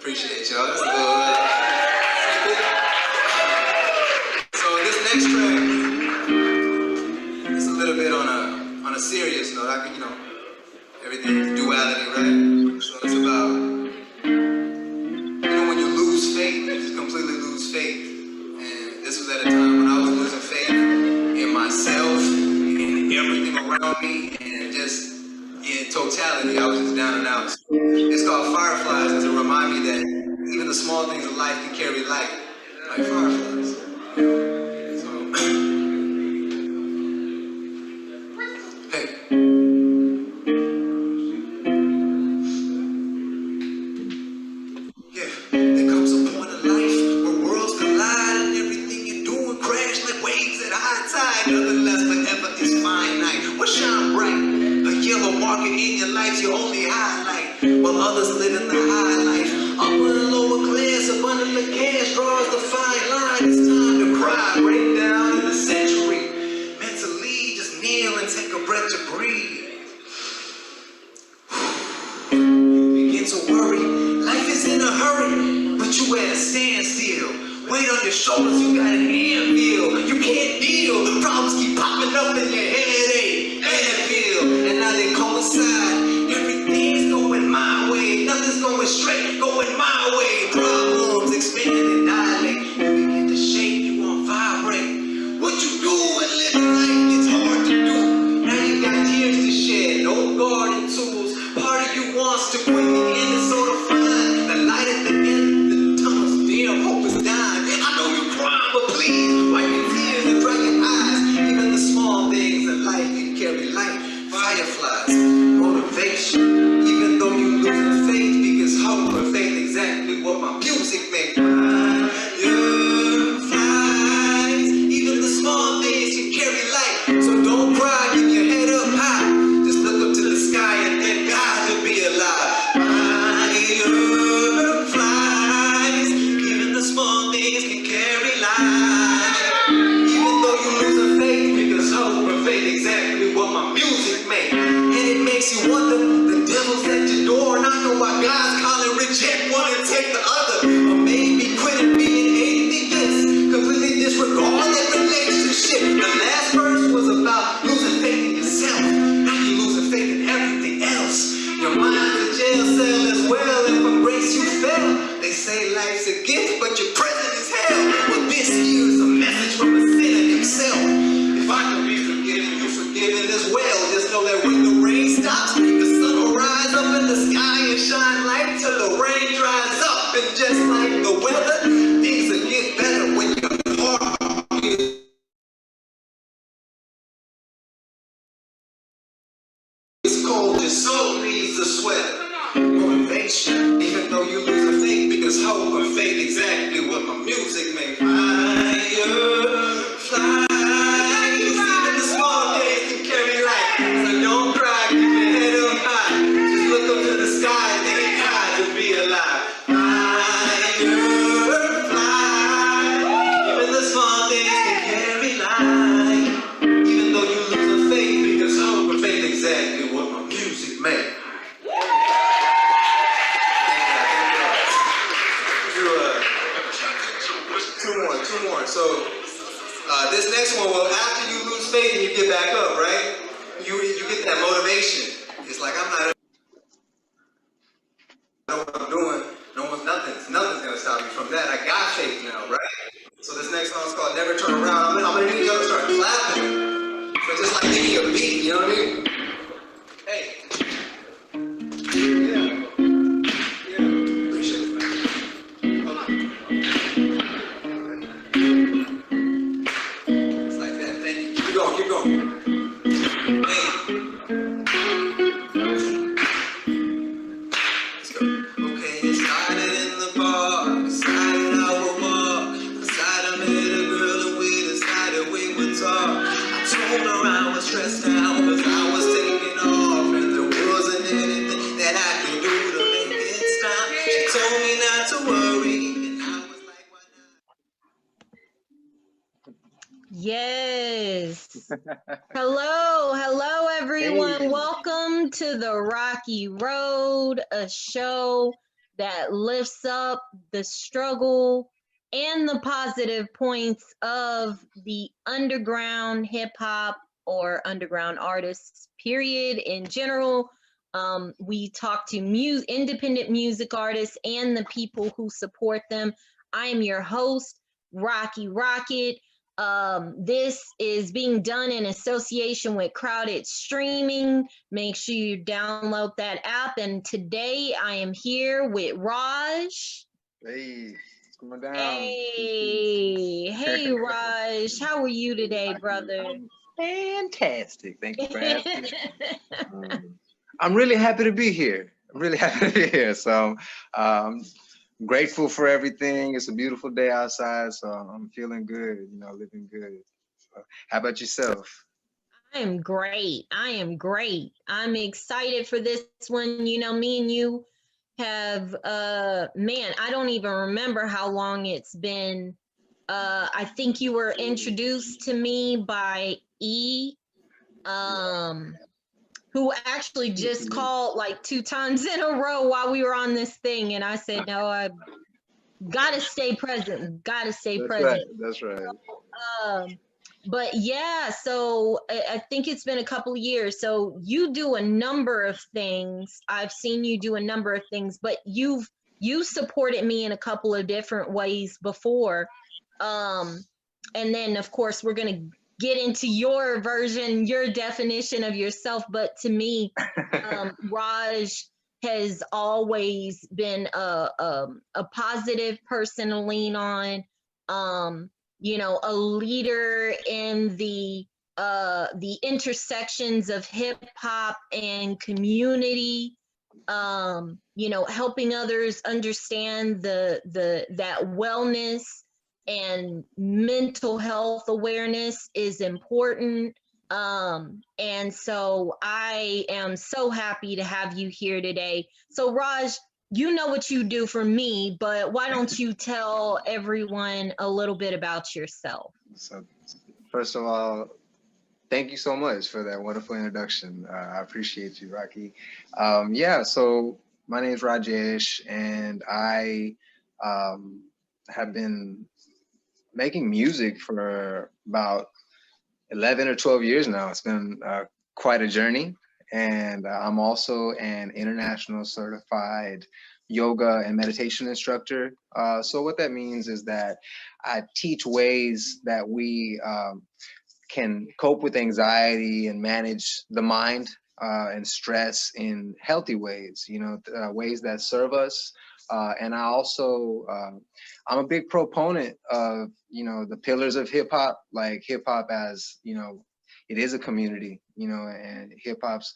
Appreciate y'all. That's good. So this next track is a little bit on a serious note. I can, everything's duality, right? So it's about, when you lose faith, you just completely lose faith. And this was at a time when I was losing faith in myself, in everything around me, and just in totality, I was just down and out. It's called Fireflies, as a remind me that even the small things of life can carry light, like fireflies. So, hey. Yeah, there comes a point in life where worlds collide and everything you're doing crash like waves at high tide. Nothing less forever is finite. What shine bright? A yellow market in your life, your only highlight, while others live in the high life. Upper and lower class, abundant the cash draws the fine line. It's time to cry, break down in the century. Mentally, just kneel and take a breath to breathe. Begin to worry, life is in a hurry, but you at a standstill. Weight on your shoulders, you got an anvil. You can't deal, the problems keep popping up in your head, anvil. And now they coincide, everything's going my way. Nothing's going straight, going my way. Problems expanding and dilate. You begin to shake, you won't vibrate. What you do when living life gets hard to do. Now you got tears to shed, no garden tools. Part of you wants to quit, the end is so defined. The light at the end of the tunnel's dim, hope is dying. I know you crying, but please wipe your tears and dry your eyes. Even the small things in life can carry light. Fireflies, motivation. Even though you lose faith, because hope and faith exactly what my music makes. Fireflies, even the small things can carry light. So don't cry, keep your head up high. Just look up to the sky and thank God to be alive. Fireflies, even the small things can carry light. Even though you lose faith, because hope and faith exactly what my music makes. And it makes you wonder, the devil's at your door, knocking while God's calling, reject one and take the other. Or maybe quit and being atheist, completely disregard that relationship. The last verse was about losing faith in yourself. Now you're losing faith in everything else. Your mind's a jail cell as well, and from grace you fell. They say life's a gift, but your present is hell. Well, this here's a message from a sinner himself. If I can be forgiven, you're forgiven as well. Just know that when the rain stops, the sun will rise up in the sky and shine light till the rain dries up. And just like the weather, things will get better when your heart is cold, your soul needs a sweater. Motivation, even though you lose the faith, because hope and faith exactly what my music makes. Fireflies, even the small days can carry light. So don't cry, keep your head up high. Just look up to the sky and thank God to be alive. Fireflies, even the small things can carry light. Even though you lose the faith, because hope and faith exactly what my music makes. Two more. So this next one, well, after you lose faith and you get back up, right? You get that motivation. It's like I know what I'm doing. Nothing's gonna stop me from that. I got faith now, right? So this next song is called Never Turn Around. I'm gonna need y'all to start clapping. So just like give me a beat, you know what I mean? Hey. Stressed out because I was taking off and there wasn't anything that I could do to make it stop. She told me not to worry and I was like, why not? Yes. Hello everyone. Hey. Welcome to the Rocky Road, a show that lifts up the struggle and the positive points of the underground hip hop or underground artists, period, in general. We talk to independent music artists and the people who support them. I am your host, Rocky Rocket. This is being done in association with Crowded Streaming. Make sure you download that app. And today I am here with Raj. Hey, what's going down? Hey, Raj. How are you today, brother? I'm fantastic. Thank you for asking. I'm really happy to be here. I'm really happy to be here. So, grateful for everything. It's a beautiful day outside, so I'm feeling good. Living good. So, how about yourself? I am great. I am great. I'm excited for this one. Me and you have man, I don't even remember how long it's been. I think you were introduced to me by E, who actually just called like 2 times in a row while we were on this thing, and I said, no, I gotta stay present. Gotta stay present. That's right. But yeah, so I think it's been a couple of years. So you do a number of things. I've seen you do a number of things, but you supported me in a couple of different ways before. And then of course we're gonna get into your version, your definition of yourself. But to me, Raj has always been a positive person to lean on. A leader in the intersections of hip hop and community. Helping others understand that wellness and mental health awareness is important. And so I am so happy to have you here today. So Raj, you know what you do for me, but why don't you tell everyone a little bit about yourself? So, first of all, thank you so much for that wonderful introduction. I appreciate you, Rocky. So my name is RJSH, and I have been making music for about 11 or 12 years now. It's been quite a journey. And I'm also an international certified yoga and meditation instructor. So what that means is that I teach ways that we can cope with anxiety and manage the mind and stress in healthy ways, ways that serve us. And I also, I'm a big proponent of, the pillars of hip hop, like hip hop as, it is a community, and hip hop's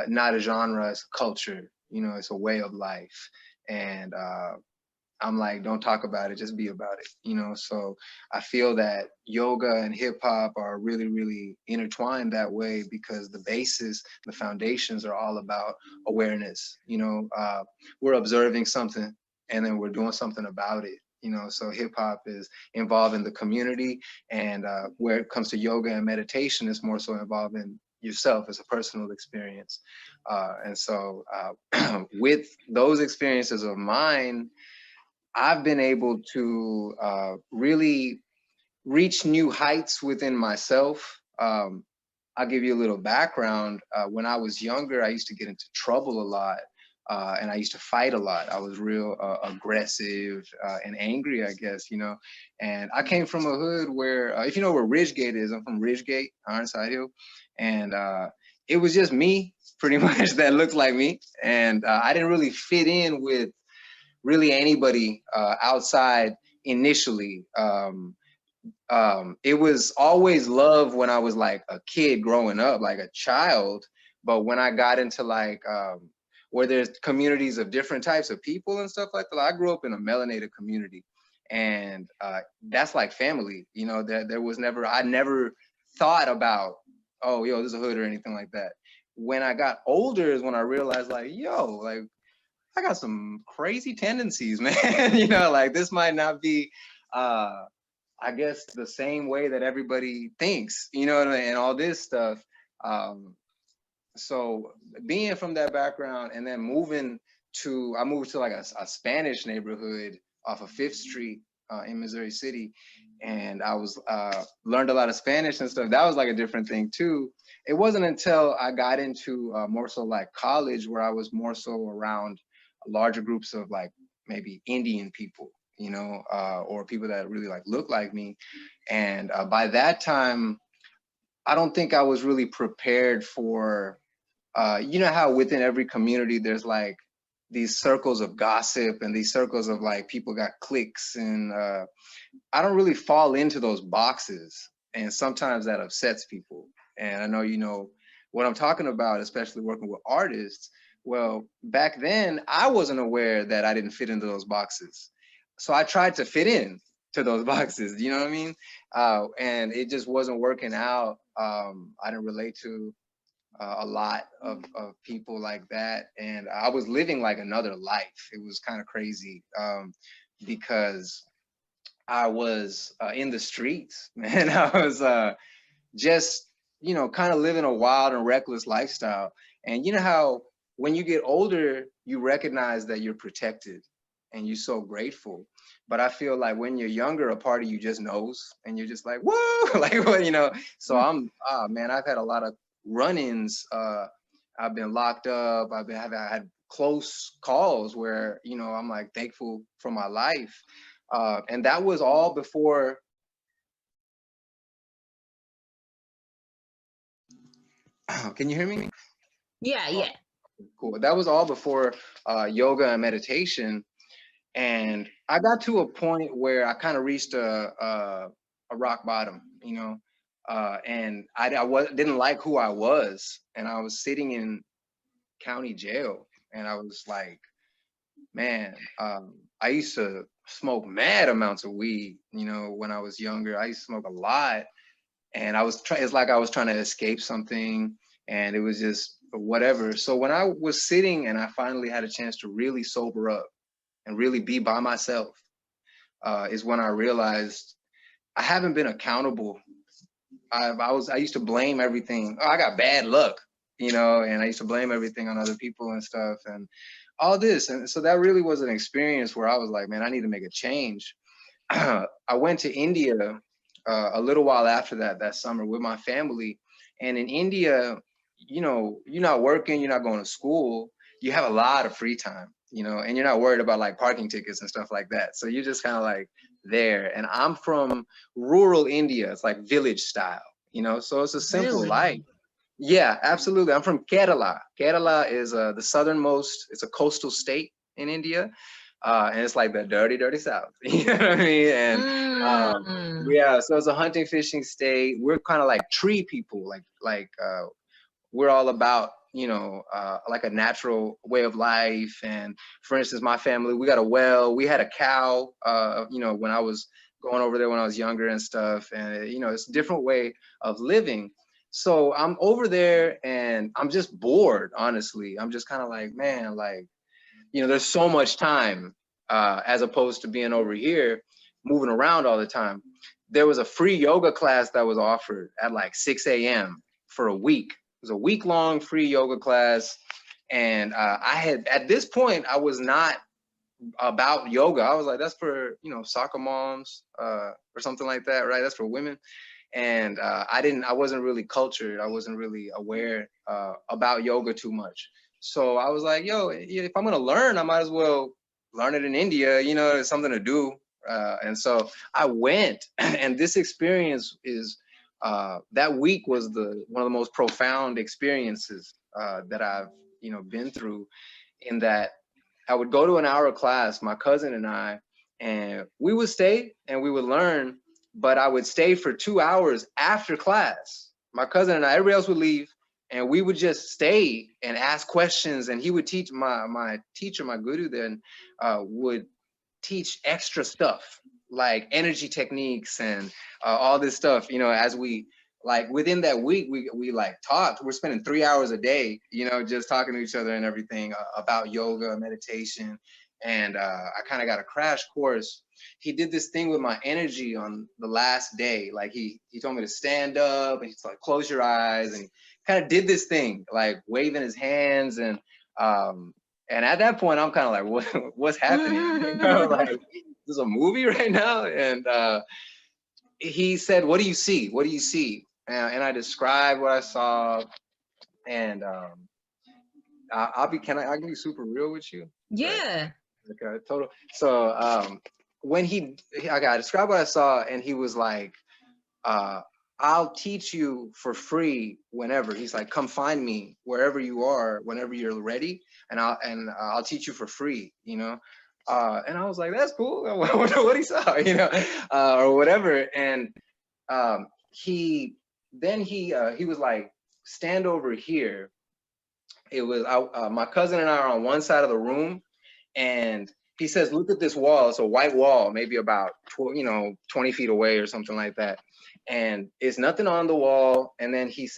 not a genre, it's a culture, it's a way of life. And I'm like, don't talk about it, just be about it, So I feel that yoga and hip hop are really, really intertwined that way because the basis, the foundations are all about awareness. We're observing something and then we're doing something about it. So hip hop is involved in the community, and where it comes to yoga and meditation, it's more so involved in yourself as a personal experience. And so with those experiences of mine, I've been able to really reach new heights within myself. I'll give you a little background. When I was younger, I used to get into trouble a lot, and I used to fight a lot. I was real aggressive and angry, I guess, And I came from a hood where, if you know where Ridgegate is, I'm from Ridgegate, Ironside Hill, and it was just me, pretty much, that looked like me, and I didn't really fit in with really anybody outside initially. It was always love when I was like a kid growing up, like a child. But when I got into like where there's communities of different types of people and stuff like that, I grew up in a melanated community, and that's like family. There was never, I never thought about, oh, yo, this is a hood or anything like that. When I got older is when I realized, like, yo, like, I got some crazy tendencies, man. Like this might not be, I guess, the same way that everybody thinks, and all this stuff. So being from that background and then moving I moved to like a Spanish neighborhood off of Fifth Street in Missouri City, and I was learned a lot of Spanish and stuff. That was like a different thing too. It wasn't until I got into more so like college where I was more so around larger groups of like maybe Indian people, you know, or people that really like look like me. And by that time, I don't think I was really prepared for, you know how within every community there's like these circles of gossip and these circles of like people got cliques, and I don't really fall into those boxes, and sometimes that upsets people. And I know you know what I'm talking about, especially working with artists. Well, back then I wasn't aware that I didn't fit into those boxes, so I tried to fit in to those boxes. You know what I mean? And it just wasn't working out. I didn't relate to a lot of people like that, and I was living like another life. It was kind of crazy because I was in the streets, man. I was just, you know, kind of living a wild and reckless lifestyle. And you know how when you get older, you recognize that you're protected and you're so grateful. But I feel like when you're younger, a part of you just knows and you're just like, whoa, like, well, you know. So man, I've had a lot of run-ins. I've been locked up. I've had close calls where, you know, I'm like thankful for my life. And that was all before. Can you hear me? Yeah, yeah. Cool. That was all before yoga and meditation. And I got to a point where I kind of reached a rock bottom, you know, and didn't like who I was. And I was sitting in county jail, and I was like, man, I used to smoke mad amounts of weed, you know, when I was younger. I used to smoke a lot, and it's like I was trying to escape something, and it was just whatever. So when I was sitting and I finally had a chance to really sober up and really be by myself, is when I realized I haven't been accountable. I used to blame everything. Oh, I got bad luck, you know, and I used to blame everything on other people and stuff and all this. And so that really was an experience where I was like, man, I need to make a change. I went to India a little while after that summer with my family. And in India, you know, you're not working, you're not going to school, you have a lot of free time, you know, and you're not worried about like parking tickets and stuff like that. So you're just kind of like there. And I'm from rural India, it's like village style, you know, so it's a simple Really? life. Yeah, absolutely. I'm from Kerala. Kerala is the southernmost, it's a coastal state in India. And it's like the dirty, dirty South. You know what I mean? And Mm. yeah, so it's a hunting, fishing state. We're kind of like tree people, like we're all about, you know, like a natural way of life. And for instance, my family, we got a well, we had a cow, you know, when I was going over there when I was younger and stuff. And, you know, it's a different way of living. So I'm over there and I'm just bored, honestly. I'm just kind of like, man, like, you know, there's so much time as opposed to being over here, moving around all the time. There was a free yoga class that was offered at like 6 a.m. for a week. It was a week-long free yoga class. And I had, at this point, I was not about yoga. I was like, that's for, you know, soccer moms or something like that, right? That's for women. And I wasn't really cultured. I wasn't really aware about yoga too much. So I was like, yo, if I'm gonna learn, I might as well learn it in India, you know, it's something to do. And so I went, and this experience is, that week was one of the most profound experiences that I've, you know, been through, in that I would go to an hour class, my cousin and we would stay and we would learn, but I would stay for 2 hours after class. My cousin and I, everybody else would leave, and we would just stay and ask questions. And he would teach, my teacher, my guru then, would teach extra stuff like energy techniques and all this stuff, you know, as we, like within that week, we like talked. We're spending 3 hours a day, you know, just talking to each other and everything about yoga, meditation. And I kind of got a crash course. He did this thing with my energy on the last day. Like he told me to stand up, and he's like, close your eyes, and kind of did this thing, like waving his hands. And at that point, I'm kind of like, what's happening? You know, like, this is a movie right now? And he said, what do you see? What do you see? And I described what I saw. And I can be super real with you? Yeah. Right? Okay, total. So when I described what I saw, and he was like, I'll teach you for free whenever. He's like, come find me wherever you are, whenever you're ready, and I'll teach you for free, you know. And I was like, that's cool. I wonder what he saw, you know, or whatever. And he was like, stand over here. It was my cousin and I are on one side of the room, and he says, look at this wall. It's a white wall, maybe about 20 feet away or something like that. And it's nothing on the wall. And then he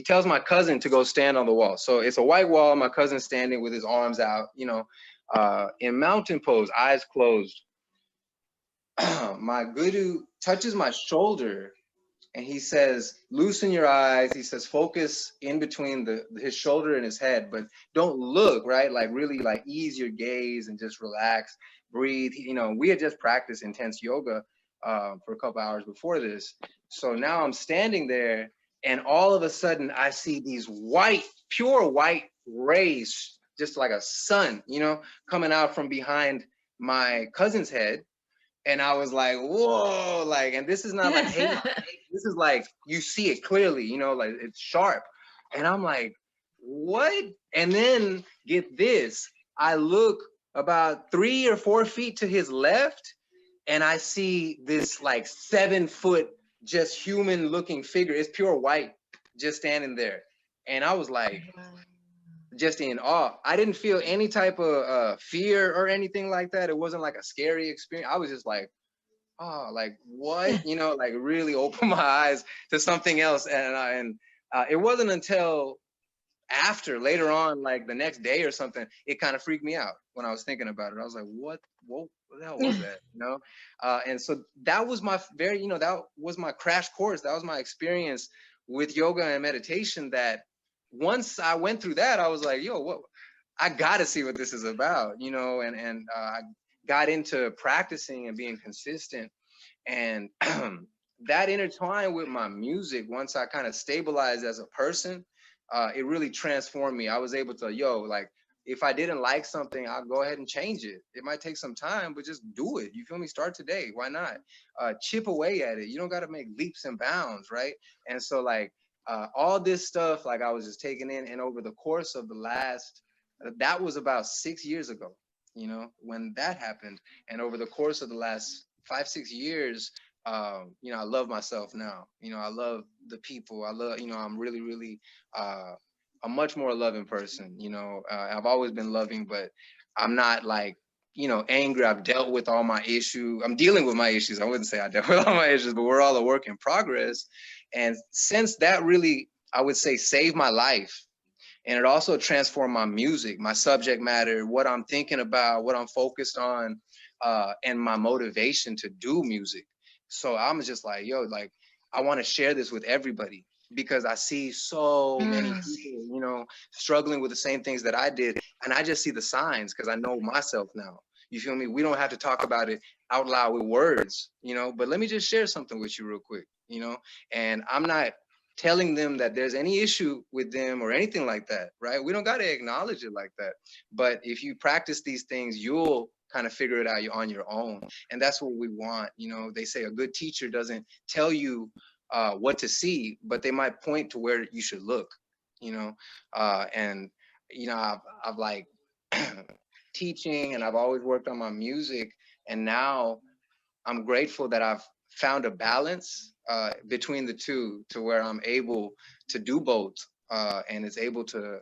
tells my cousin to go stand on the wall. So it's a white wall. My cousin's standing with his arms out, in mountain pose, eyes closed. My guru touches my shoulder, and he says, loosen your eyes. He says, focus in between his shoulder and his head, but don't look, right? Like, really, like, ease your gaze and just relax, breathe. We had just practiced intense yoga for a couple hours before this. So now I'm standing there, and all of a sudden I see these pure white rays, just like a sun, coming out from behind my cousin's head. And I was like, whoa, like, and this is not like, hey, this is like, you see it clearly, like, it's sharp. And I'm like, what? And then get this, I look about 3 or 4 feet to his left, and I see this like 7-foot, just human looking figure. It's pure white, just standing there. And I was like, just in awe. I didn't feel any type of fear or anything like that. It wasn't like a scary experience. I was just like, oh, like, what? Like, really open my eyes to something else. And it wasn't until later on, like the next day or something, it kind of freaked me out when I was thinking about it. I was like, what the hell was that? And so that was my that was my crash course. That was my experience with yoga and meditation, that once I went through that, I was like, yo, what? I got to see what this is about, and I got into practicing and being consistent. And that intertwined with my music, once I kind of stabilized as a person, it really transformed me. I was able to, like, if I didn't like something, I'll go ahead and change it. It might take some time, but just do it. You feel me? Start today. Why not? Chip away at it. You don't got to make leaps and bounds, right? And so, like, all this stuff, like, I was just taking in. And over the course of the last, that was about 6 years ago, when that happened. And over the course of the last 5-6 years, I love myself now. I love the people. I love, I'm really, really a much more loving person. I've always been loving, but I'm not like, angry. I've dealt with all my issues. I'm dealing with my issues. I wouldn't say I dealt with all my issues, but we're all a work in progress. And since that really, I would say, saved my life. And it also transformed my music, my subject matter, what I'm thinking about, what I'm focused on, and my motivation to do music. So I'm just like, like, I want to share this with everybody, because I see so many people, struggling with the same things that I did. And I just see the signs, because I know myself now. You feel me? We don't have to talk about it out loud with words, but let me just share something with you real quick, and I'm not telling them that there's any issue with them or anything like that, right? We don't got to acknowledge it like that. But if you practice these things, you'll kind of figure it out on your own. And that's what we want. They say a good teacher doesn't tell you what to see, but they might point to where you should look, and, I've like teaching, and I've always worked on my music. And now I'm grateful that I've found a balance between the two, to where I'm able to do both, and it's able to,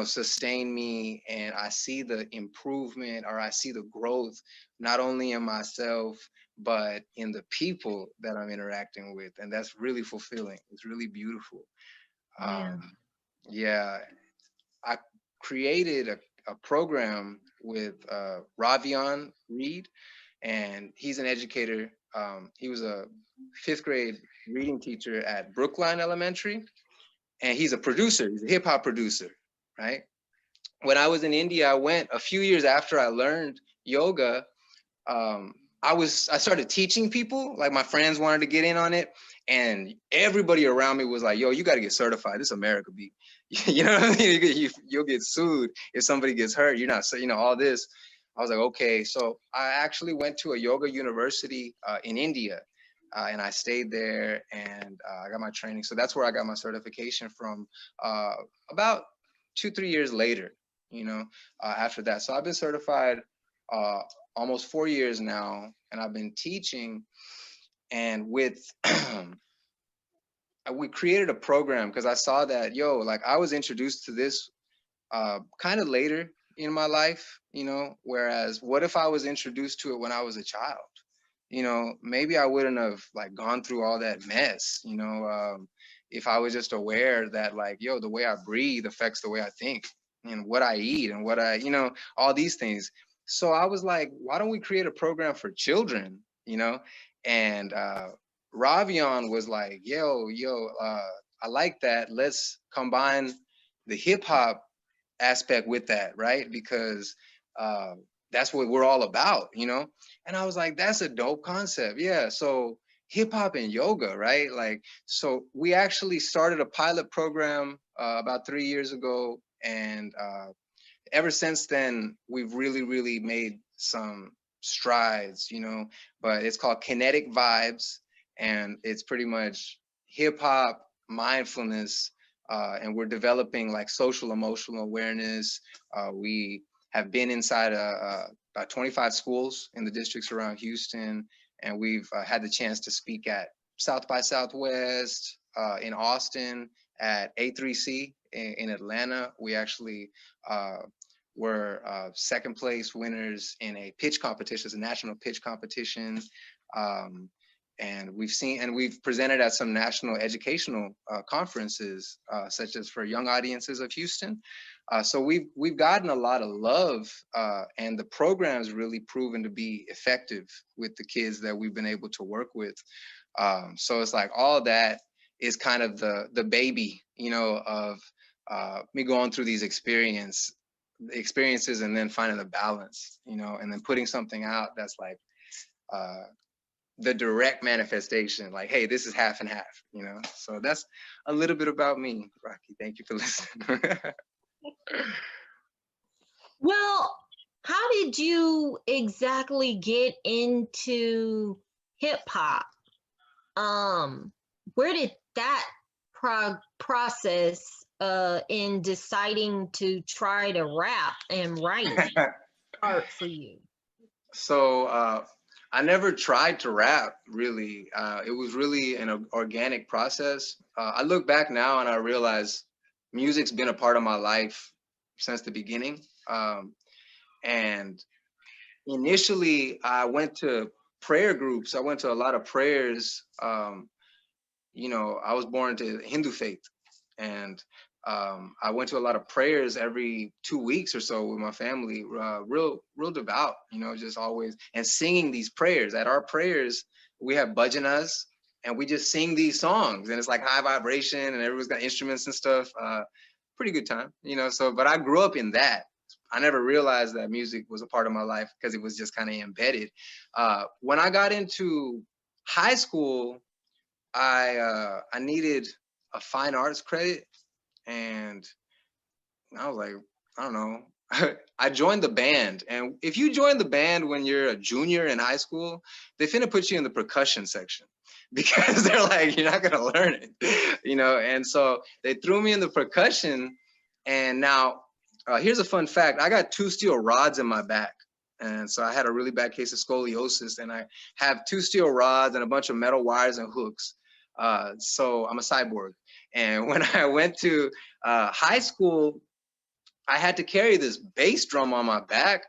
sustain me. And I see the improvement, or I see the growth, not only in myself, but in the people that I'm interacting with. And that's really fulfilling. It's really beautiful. Yeah. I created a program with Ravion Reed, and he's an educator. He was a 5th grade reading teacher at Brookline Elementary, and he's a producer. He's a hip hop producer, right? when I was in India, I went a few years after I learned yoga. I started teaching people, like my friends wanted to get in on it, and everybody around me was like, yo, you got to get certified. This is America, B. You know what I mean? You'll get sued if somebody gets hurt. You're not, you know, all this. I was like, okay. So I actually went to a yoga university in India, and I stayed there, and I got my training. So that's where I got my certification from about 2-3 years later, you know, after that. So I've been certified almost 4 years now, and I've been teaching. And with we created a program because I saw that, yo, like I was introduced to this kind of later in my life, you know, whereas what if I was introduced to it when I was a child? You know, maybe I wouldn't have like gone through all that mess, you know, if I was just aware that like, yo, the way I breathe affects the way I think, and what I eat and what I, you know, all these things. So I was like, why don't we create a program for children, you know? And Ravion was like, yo, I like that. Let's combine the hip hop aspect with that, right? Because uh, that's what we're all about, you know? And I was like, that's a dope concept. Yeah. So hip hop and yoga, right? Like, so we actually started a pilot program about 3 years ago. And ever since then, we've really made some strides, you know, but it's called Kinetic Vibes. And it's pretty much hip hop, mindfulness, and we're developing like social emotional awareness. We have been inside about 25 schools in the districts around Houston, and we've had the chance to speak at South by Southwest, in Austin, at A3C in Atlanta. We actually were second place winners in a pitch competition, it's a national pitch competition. And we've presented at some national educational conferences, such as for young audiences of Houston. So we've gotten a lot of love, and the program's really proven to be effective with the kids that we've been able to work with. So it's like all of that is kind of the baby, you know, of me going through these experiences and then finding the balance, you know, and then putting something out that's like the direct manifestation, like, hey, this is half and half, you know. So that's a little bit about me, Rocky. Thank you for listening. Well, how did you exactly get into hip hop? Where did that process in deciding to try to rap and write start for you? So I never tried to rap, really. It was really an organic process. I look back now and I realize music's been a part of my life since the beginning. And initially, I went to prayer groups. I went to a lot of prayers. You know, I was born to Hindu faith, and I went to a lot of prayers every 2 weeks or so with my family, real devout, you know, just always, and singing these prayers. At our prayers, we have bhajanas, and we just sing these songs, and it's like high vibration, and everyone's got instruments and stuff. Pretty good time, you know. So, but I grew up in that. I never realized that music was a part of my life because it was just kind of embedded. When I got into high school, I needed a fine arts credit, and I was like, I don't know. I joined the band, and if you join the band when you're a junior in high school, they finna put you in the percussion section because they're like, you're not gonna learn it, you know. And so they threw me in the percussion, and now here's a fun fact: I got 2 steel rods in my back. And so I had a really bad case of scoliosis, and I have 2 steel rods and a bunch of metal wires and hooks. So I'm a cyborg. And when I went to high school, I had to carry this bass drum on my back.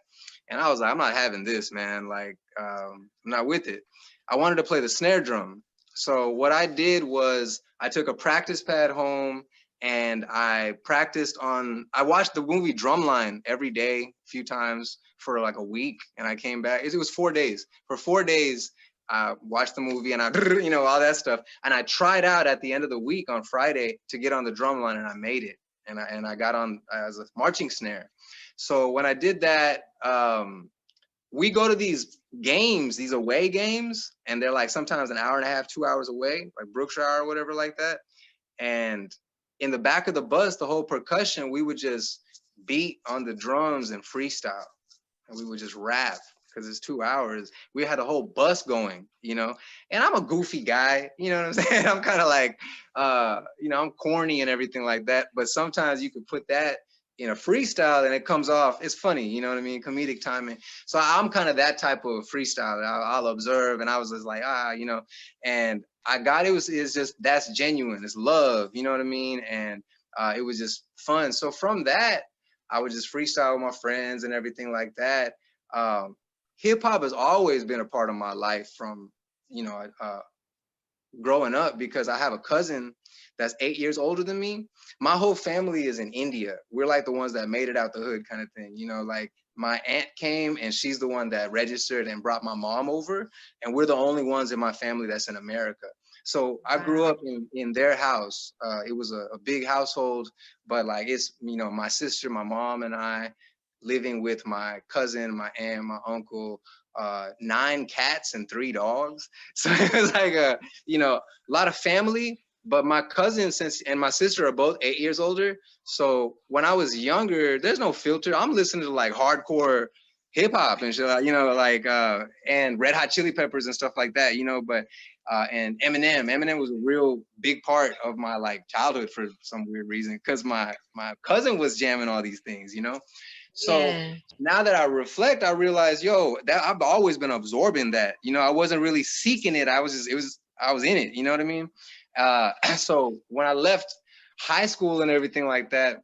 And I was like, I'm not having this, man. Like, I'm not with it. I wanted to play the snare drum. So what I did was I took a practice pad home, and I watched the movie Drumline every day, a few times for like a week. And I came back, it was 4 days. For 4 days, I watched the movie and I, you know, all that stuff. And I tried out at the end of the week on Friday to get on the drum line, and I made it. and I got on as a marching snare. So when I did that, we go to these games, these away games, and they're like sometimes an hour and a half, 2 hours away, like Brookshire or whatever like that. And in the back of the bus, the whole percussion, we would just beat on the drums and freestyle, and we would just rap because it's 2 hours. We had a whole bus going, you know, and I'm a goofy guy, you know what I'm saying? I'm kind of like, you know, I'm corny and everything like that, but sometimes you could put that in a freestyle and it comes off, it's funny, you know what I mean? Comedic timing. So I'm kind of that type of freestyle. I'll observe, and I was just like, you know, and I got it's just, that's genuine, it's love, you know what I mean? And it was just fun. So from that, I would just freestyle with my friends and everything like that. Hip hop has always been a part of my life from, you know, growing up, because I have a cousin that's 8 years older than me. My whole family is in India. We're like the ones that made it out the hood kind of thing. You know, like my aunt came and she's the one that registered and brought my mom over. And we're the only ones in my family that's in America. So I grew up in their house. It was a big household, but like it's, you know, my sister, my mom and I living with my cousin, my aunt, my uncle, 9 cats and 3 dogs. So it was like you know, a lot of family. But my cousin and my sister are both 8 years older. So when I was younger, there's no filter. I'm listening to like hardcore hip hop and shit, you know, like and Red Hot Chili Peppers and stuff like that, you know. But and Eminem was a real big part of my like childhood for some weird reason, because my cousin was jamming all these things, you know. So now that I reflect, I realize, yo, that I've always been absorbing that. You know, I wasn't really seeking it. I was in it. You know what I mean? So when I left high school and everything like that,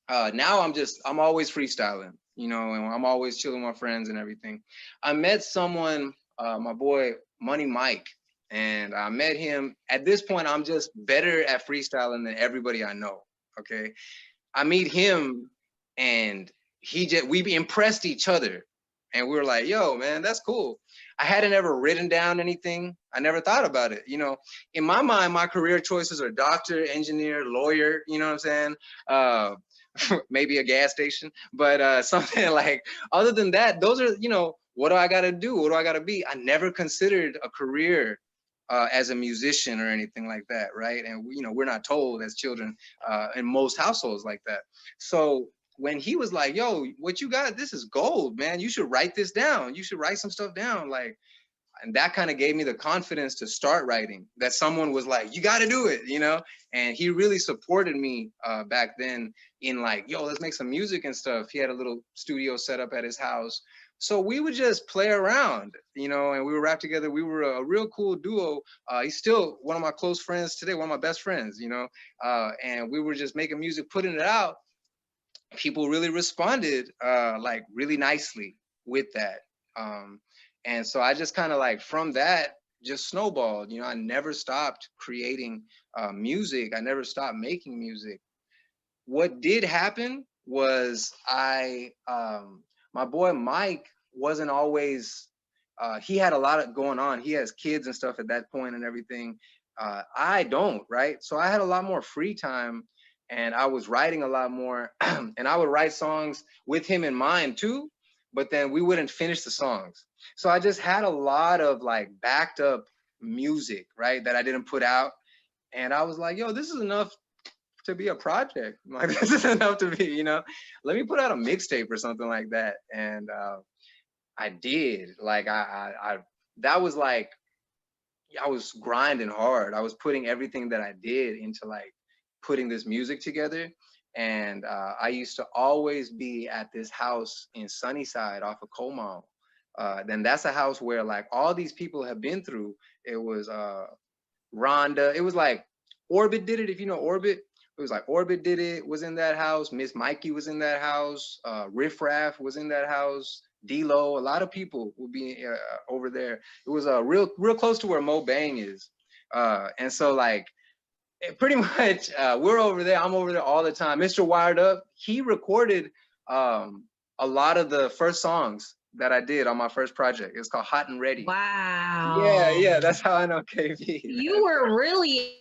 now I'm always freestyling, you know, and I'm always chilling with my friends and everything. I met someone, my boy Money Mike, and I met him. At this point, I'm just better at freestyling than everybody I know. Okay, I meet him, and we impressed each other, and we were like, yo, man, that's cool. I hadn't ever written down anything. I never thought about it. You know, in my mind, my career choices are doctor, engineer, lawyer, you know what I'm saying? Maybe a gas station, but something like, other than that, those are, you know, what do I got to do? What do I got to be? I never considered a career as a musician or anything like that, right? And, you know, we're not told as children in most households like that. So when he was like, yo, what you got, this is gold, man. You should write this down. You should write some stuff down. Like, and that kind of gave me the confidence to start writing, that someone was like, you got to do it, you know? And he really supported me back then in like, yo, let's make some music and stuff. He had a little studio set up at his house. So we would just play around, you know, and we would rap together. We were a real cool duo. He's still one of my close friends today, one of my best friends, you know, and we were just making music, putting it out. People really responded like really nicely with that. And so I just kind of like from that just snowballed, you know. I never stopped creating music. I never stopped making music. What did happen was my boy Mike wasn't always, he had a lot of going on. He has kids and stuff at that point and everything. I don't, right? So I had a lot more free time, and I was writing a lot more, and I would write songs with him in mind too, but then we wouldn't finish the songs. So I just had a lot of like backed up music, right, that I didn't put out. And I was like, yo, this is enough to be a project. Like, this is enough to be, you know, let me put out a mixtape or something like that. And I did. Like, that was like, I was grinding hard. I was putting everything that I did into like putting this music together. And I used to always be at this house in Sunnyside off of Comau. Then that's a house where like all these people have been through. It was Rhonda. It was like Orbit did it, if you know Orbit. It was like Orbit did it, was in that house. Miss Mikey was in that house. Riff Raff was in that house. D-Lo, a lot of people would be over there. It was real close to where Mo Bang is. And so like, pretty much we're over there. I'm over there all the time. Mr. Wired Up, he recorded a lot of the first songs that I did on my first project. It's called Hot and Ready. Wow. Yeah, that's how I know KB. You were really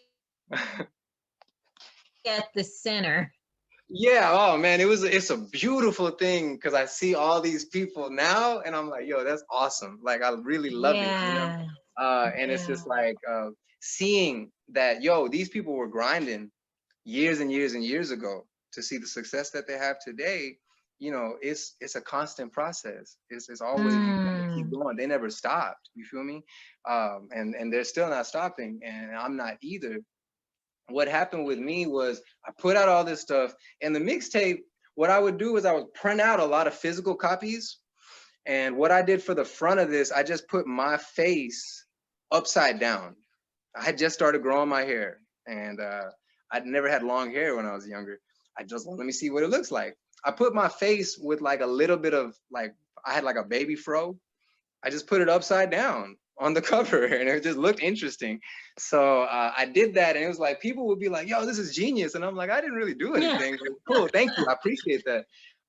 at the center. Yeah, oh man, it's a beautiful thing because I see all these people now and I'm like, yo, that's awesome. Like I really love it, you know? Yeah. And it's Yeah. just like seeing that, yo, these people were grinding years and years and years ago to see the success that they have today. You know, it's a constant process. It's always, you gotta keep Mm. going. They never stopped. You feel me? And they're still not stopping, and I'm not either. What happened with me was I put out all this stuff, and the mixtape, what I would do is I would print out a lot of physical copies. And what I did for the front of this, I just put my face upside down. I had just started growing my hair, and I'd never had long hair when I was younger. I just let me see what it looks like. I put my face with like a little bit of like, I had like a baby fro. I just put it upside down on the cover and it just looked interesting. So I did that, and it was like people would be like, yo, this is genius. And I'm like, I didn't really do Yeah. anything. But cool, thank you. I appreciate that.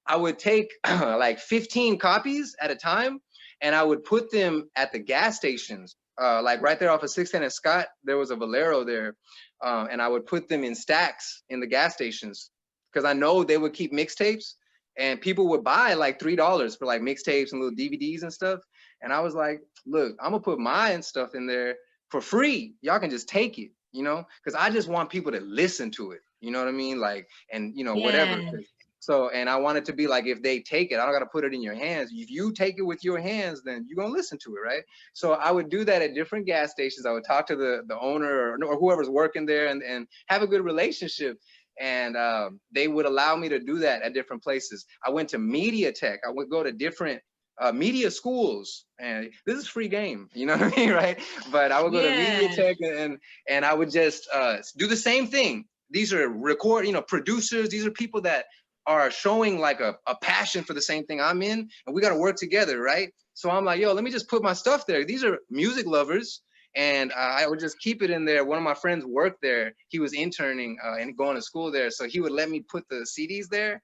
I would take like 15 copies at a time and I would put them at the gas stations. Like right there off of 610 and Scott, there was a Valero there. And I would put them in stacks in the gas stations because I know they would keep mixtapes and people would buy like $3 for like mixtapes and little DVDs and stuff. And I was like, look, I'm gonna put my stuff in there for free. Y'all can just take it, you know, because I just want people to listen to it. You know what I mean? Like, and you know, whatever. Yeah. So, and I want it to be like, if they take it, I don't gotta put it in your hands. If you take it with your hands, then you're gonna listen to it, right? So I would do that at different gas stations. I would talk to the owner or whoever's working there and have a good relationship. And they would allow me to do that at different places. I went to Media Tech. I would go to different media schools, and this is free game, you know what I mean, right? But I would go to Media Yeah. Tech and I would just do the same thing. These are producers. These are people that are showing like a passion for the same thing I'm in, and we got to work together, right? So I'm like, yo, let me just put my stuff there. These are music lovers, and I would just keep it in there. One of my friends worked there. He was interning and going to school there, so he would let me put the CDs there,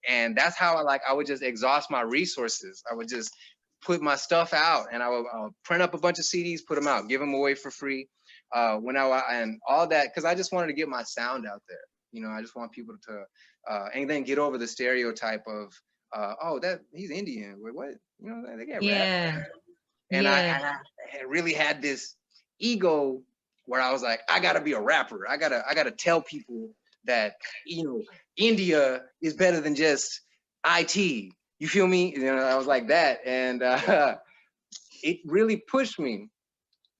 and that's how I would just exhaust my resources. I would just put my stuff out, and I would print up a bunch of CDs, put them out, give them away for free, and all that, because I just wanted to get my sound out there. You know, I just want people to and then get over the stereotype of oh, that he's Indian. Wait, what? You know, they can't rap. Yeah. And Yeah. I really had this ego where I was like, I gotta be a rapper. I gotta tell people that, you know, India is better than just IT. You feel me? You know, I was like that, and it really pushed me.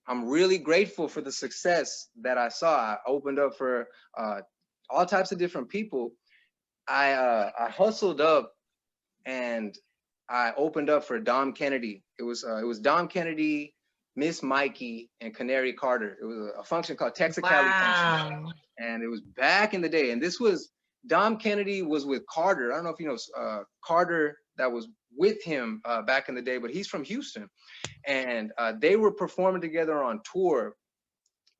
I'm really grateful for the success that I saw. I opened up for all types of different people. I hustled up and I opened up for Dom Kennedy. It was Dom Kennedy, Miss Mikey, and Canary Carter. It was a function called Texicali Function, Wow. and it was back in the day. And this was Dom Kennedy was with Carter. I don't know if you know Carter that was with him back in the day, but he's from Houston, and they were performing together on tour.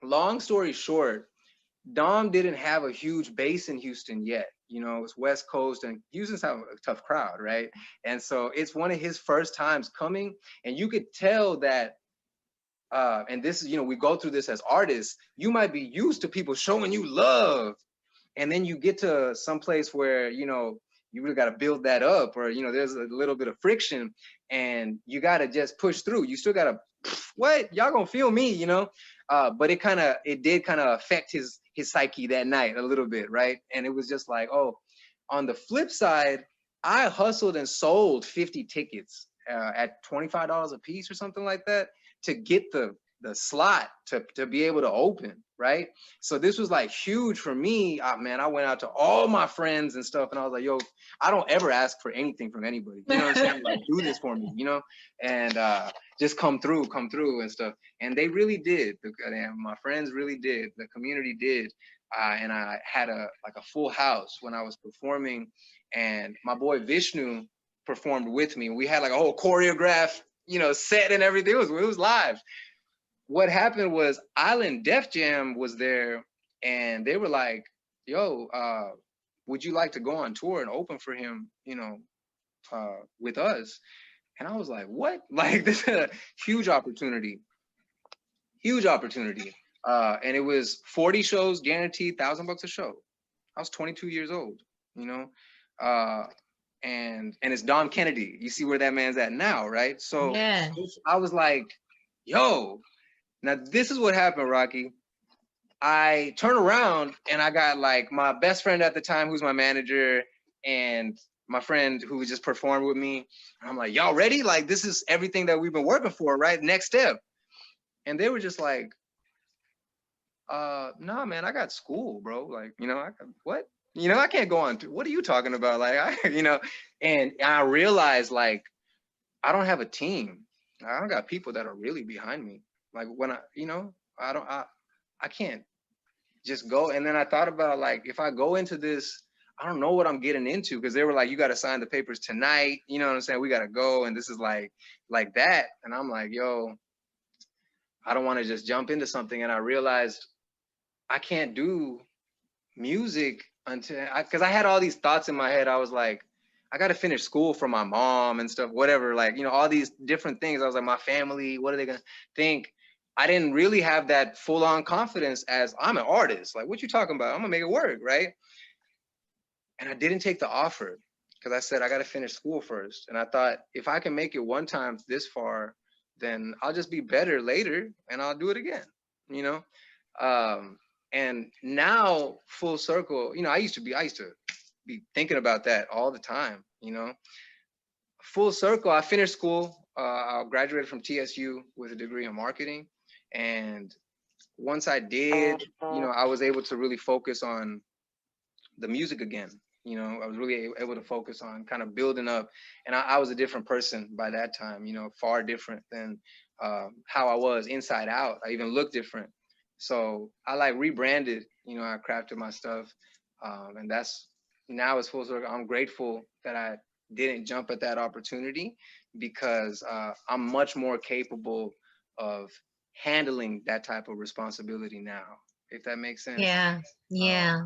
Long story short, Dom didn't have a huge base in Houston yet. You know, it's West Coast and Houston's have a tough crowd, right? And so it's one of his first times coming, and you could tell that. And this is, you know, we go through this as artists. You might be used to people showing you love, and then you get to some place where, you know, you really got to build that up, or, you know, there's a little bit of friction, and you got to just push through. You still got to, what, y'all gonna feel me, you know? But it did kind of affect his psyche that night a little bit, right? And it was just like, oh, on the flip side, I hustled and sold 50 tickets at $25 a piece or something like that to get the slot to be able to open, right? So this was like huge for me. Man, I went out to all my friends and stuff, and I was like, yo, I don't ever ask for anything from anybody. You know what I'm saying? Like, do this for me, you know? And just come through and stuff. And they really did. My friends really did. The community did. And I had a full house when I was performing, and my boy Vishnu performed with me. We had like a whole choreograph, you know, set and everything. It was live. What happened was Island Def Jam was there, and they were like, yo, would you like to go on tour and open for him, you know, with us? And I was like, what? Like, this is a huge opportunity. And it was 40 shows guaranteed, $1,000 a show. I was 22 years old. you know, and it's Dom Kennedy. You see where that man's at now, right? So Yeah. I was like, yo, now this is what happened, Rocky. I turn around and I got like my best friend at the time, who's my manager, and my friend who just performed with me. I'm like, y'all ready? Like, this is everything that we've been working for, right? Next step. And they were just like, nah, man, I got school, bro. Like, you know, what? You know, I can't go on. What are you talking about? Like, you know, and I realized like, I don't have a team. I don't got people that are really behind me. Like when you know, I can't just go. And then I thought about like, if I go into this, I don't know what I'm getting into, because they were like, you got to sign the papers tonight. You know what I'm saying? We got to go. And this is like that. And I'm like, yo, I don't want to just jump into something. And I realized I can't do music until because I had all these thoughts in my head. I was like, I got to finish school for my mom and stuff, whatever, like, you know, all these different things. I was like, my family, what are they going to think? I didn't really have that full on confidence as I'm an artist. Like, what you talking about? I'm gonna make it work, right? And I didn't take the offer because I said, I got to finish school first. And I thought, if I can make it one time this far, then I'll just be better later and I'll do it again, you know? And now full circle, you know, I used to be thinking about that all the time, you know. Full circle, I finished school. I graduated from TSU with a degree in marketing. And once I did, you know, I was able to really focus on the music again. You know, I was really able to focus on kind of building up. And I was a different person by that time, you know, far different than how I was inside out. I even looked different. So I like rebranded, you know, I crafted my stuff. And that's now it's full circle. I'm grateful that I didn't jump at that opportunity, because I'm much more capable of handling that type of responsibility now, if that makes sense. Yeah. Yeah.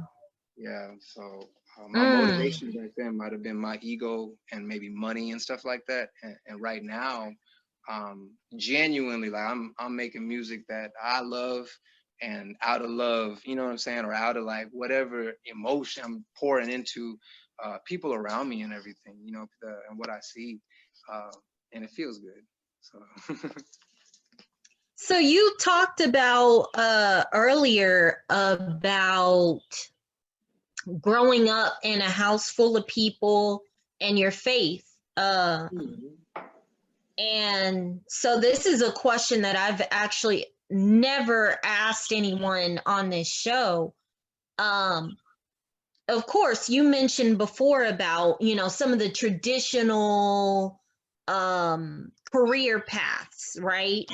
Yeah. So my motivation back then might have been my ego and maybe money and stuff like that. And right now, genuinely, like I'm making music that I love, and out of love, you know what I'm saying, or out of like whatever emotion I'm pouring into people around me and everything, you know, and what I see, and it feels good. So. So you talked about earlier about growing up in a house full of people and your faith. And so this is a question that I've actually never asked anyone on this show. Of course, you mentioned before about, you know, some of the traditional career paths, right?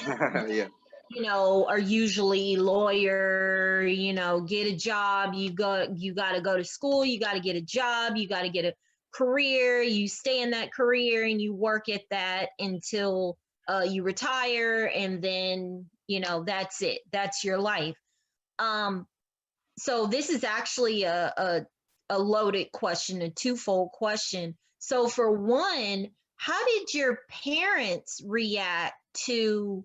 Yeah. You know, are usually lawyer, you know, get a job, you got to go to school, you got to get a job, you got to get a career, you stay in that career and you work at that until you retire, and then, you know, that's it, that's your life. So this is actually a loaded question, a twofold question. So for one, how did your parents react to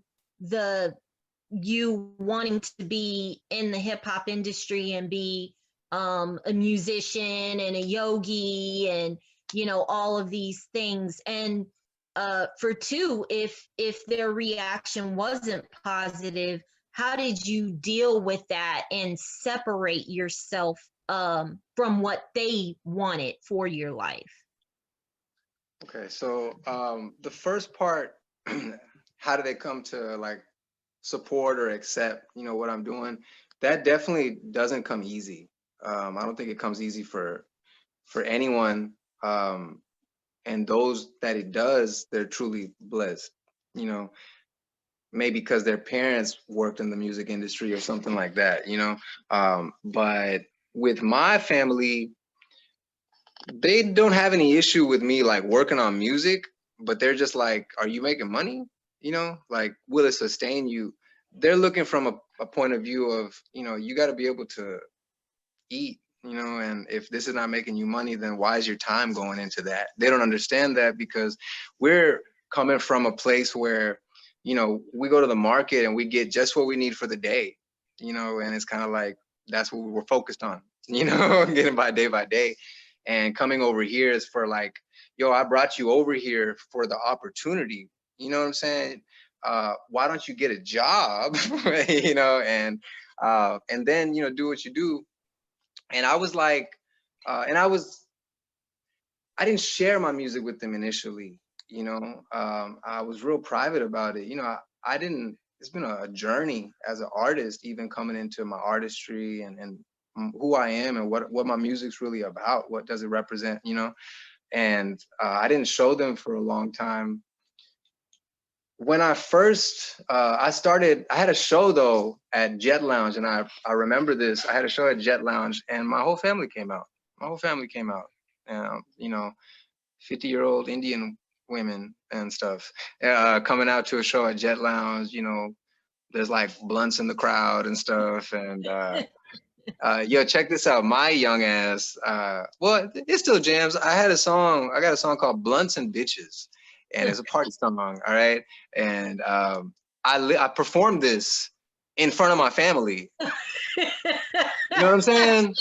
you wanting to be in the hip hop industry and be a musician and a yogi and, you know, all of these things? And for two, if their reaction wasn't positive, how did you deal with that and separate yourself from what they wanted for your life? Okay, so the first part, how do they come to like support or accept, you know, what I'm doing? That definitely doesn't come easy. I don't think it comes easy for anyone. And those that it does, they're truly blessed, you know, maybe because their parents worked in the music industry or something like that, you know. But with my family, they don't have any issue with me like working on music, but they're just like, are you making money? You know, like, will it sustain you? They're looking from a point of view of, you know, you got to be able to eat, you know, and if this is not making you money, then why is your time going into that? They don't understand that, because we're coming from a place where, you know, we go to the market and we get just what we need for the day, you know, and it's kind of like, that's what we were focused on, you know, getting by day by day. And coming over here is for like, yo, I brought you over here for the opportunity. You know what I'm saying? Why don't you get a job? You know, and then, you know, do what you do. And I was like, I didn't share my music with them initially. You know, I was real private about it. You know, I didn't. It's been a journey as an artist, even coming into my artistry and who I am and what my music's really about. What does it represent? You know, and I didn't show them for a long time. When I first I started, I had a show though at Jet Lounge, and I remember this. I had a show at Jet Lounge, and my whole family came out. My whole family came out. You know, 50-year-old Indian women and stuff coming out to a show at Jet Lounge. You know, there's like blunts in the crowd and stuff. And yo, check this out. My young ass, well, it still jams. I got a song called Blunts and Bitches, and it's a party song, all right? And I performed this in front of my family. You know what I'm saying?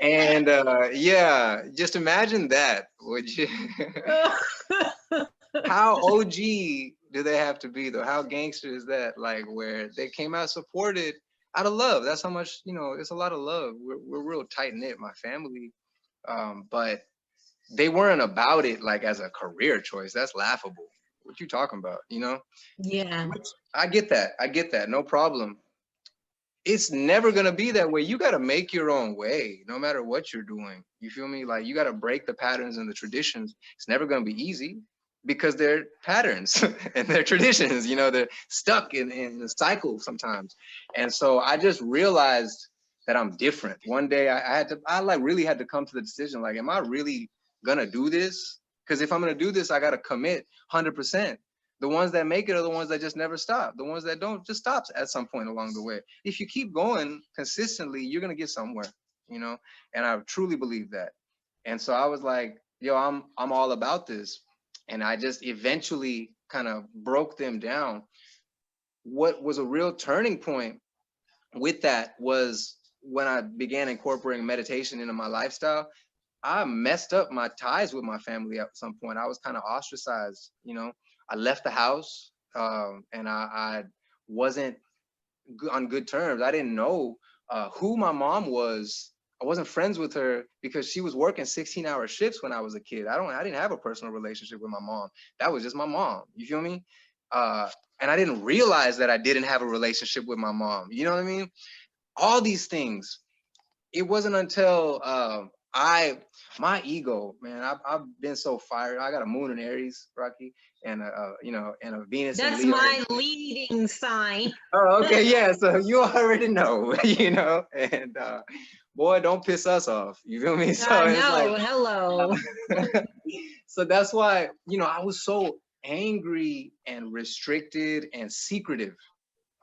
And yeah, just imagine that, would you? How OG do they have to be though? How gangster is that? Like where they came out supported out of love. That's how much, you know, it's a lot of love. We're real tight knit, my family. But they weren't about it like as a career choice. That's laughable. What you talking about, you know? Yeah. Which, I get that. I get that. No problem. It's never gonna be that way. You gotta make your own way, no matter what you're doing. You feel me? Like you gotta break the patterns and the traditions. It's never gonna be easy because they're patterns and they're traditions. You know, they're stuck in the cycle sometimes. And so I just realized that I'm different. One day I like really had to come to the decision, like, am I really gonna do this? Because if I'm gonna do this, I gotta commit 100%. The ones that make it are the ones that just never stop. The ones that don't just stops at some point along the way. If you keep going consistently, you're gonna get somewhere, you know. And I truly believe that. And so I was like, yo, I'm all about this. And I just eventually kind of broke them down. What was a real turning point with that was when I began incorporating meditation into my lifestyle. I messed up my ties with my family at some point. I was kind of ostracized, you know. I left the house and I wasn't on good terms. I didn't know who my mom was. I wasn't friends with her because she was working 16-hour shifts when I was a kid. I didn't have a personal relationship with my mom. That was just my mom. You feel me? And I didn't realize that I didn't have a relationship with my mom. You know what I mean? All these things. It wasn't until my ego, man, I've been so fired. I got a moon in Aries, Rocky, and you know, and a Venus in That's Leo. my leading sign. Oh, okay, yeah. So you already know, you know, and boy, don't piss us off. You feel me? So it's No, like, hello. so that's why, you know, I was so angry and restricted and secretive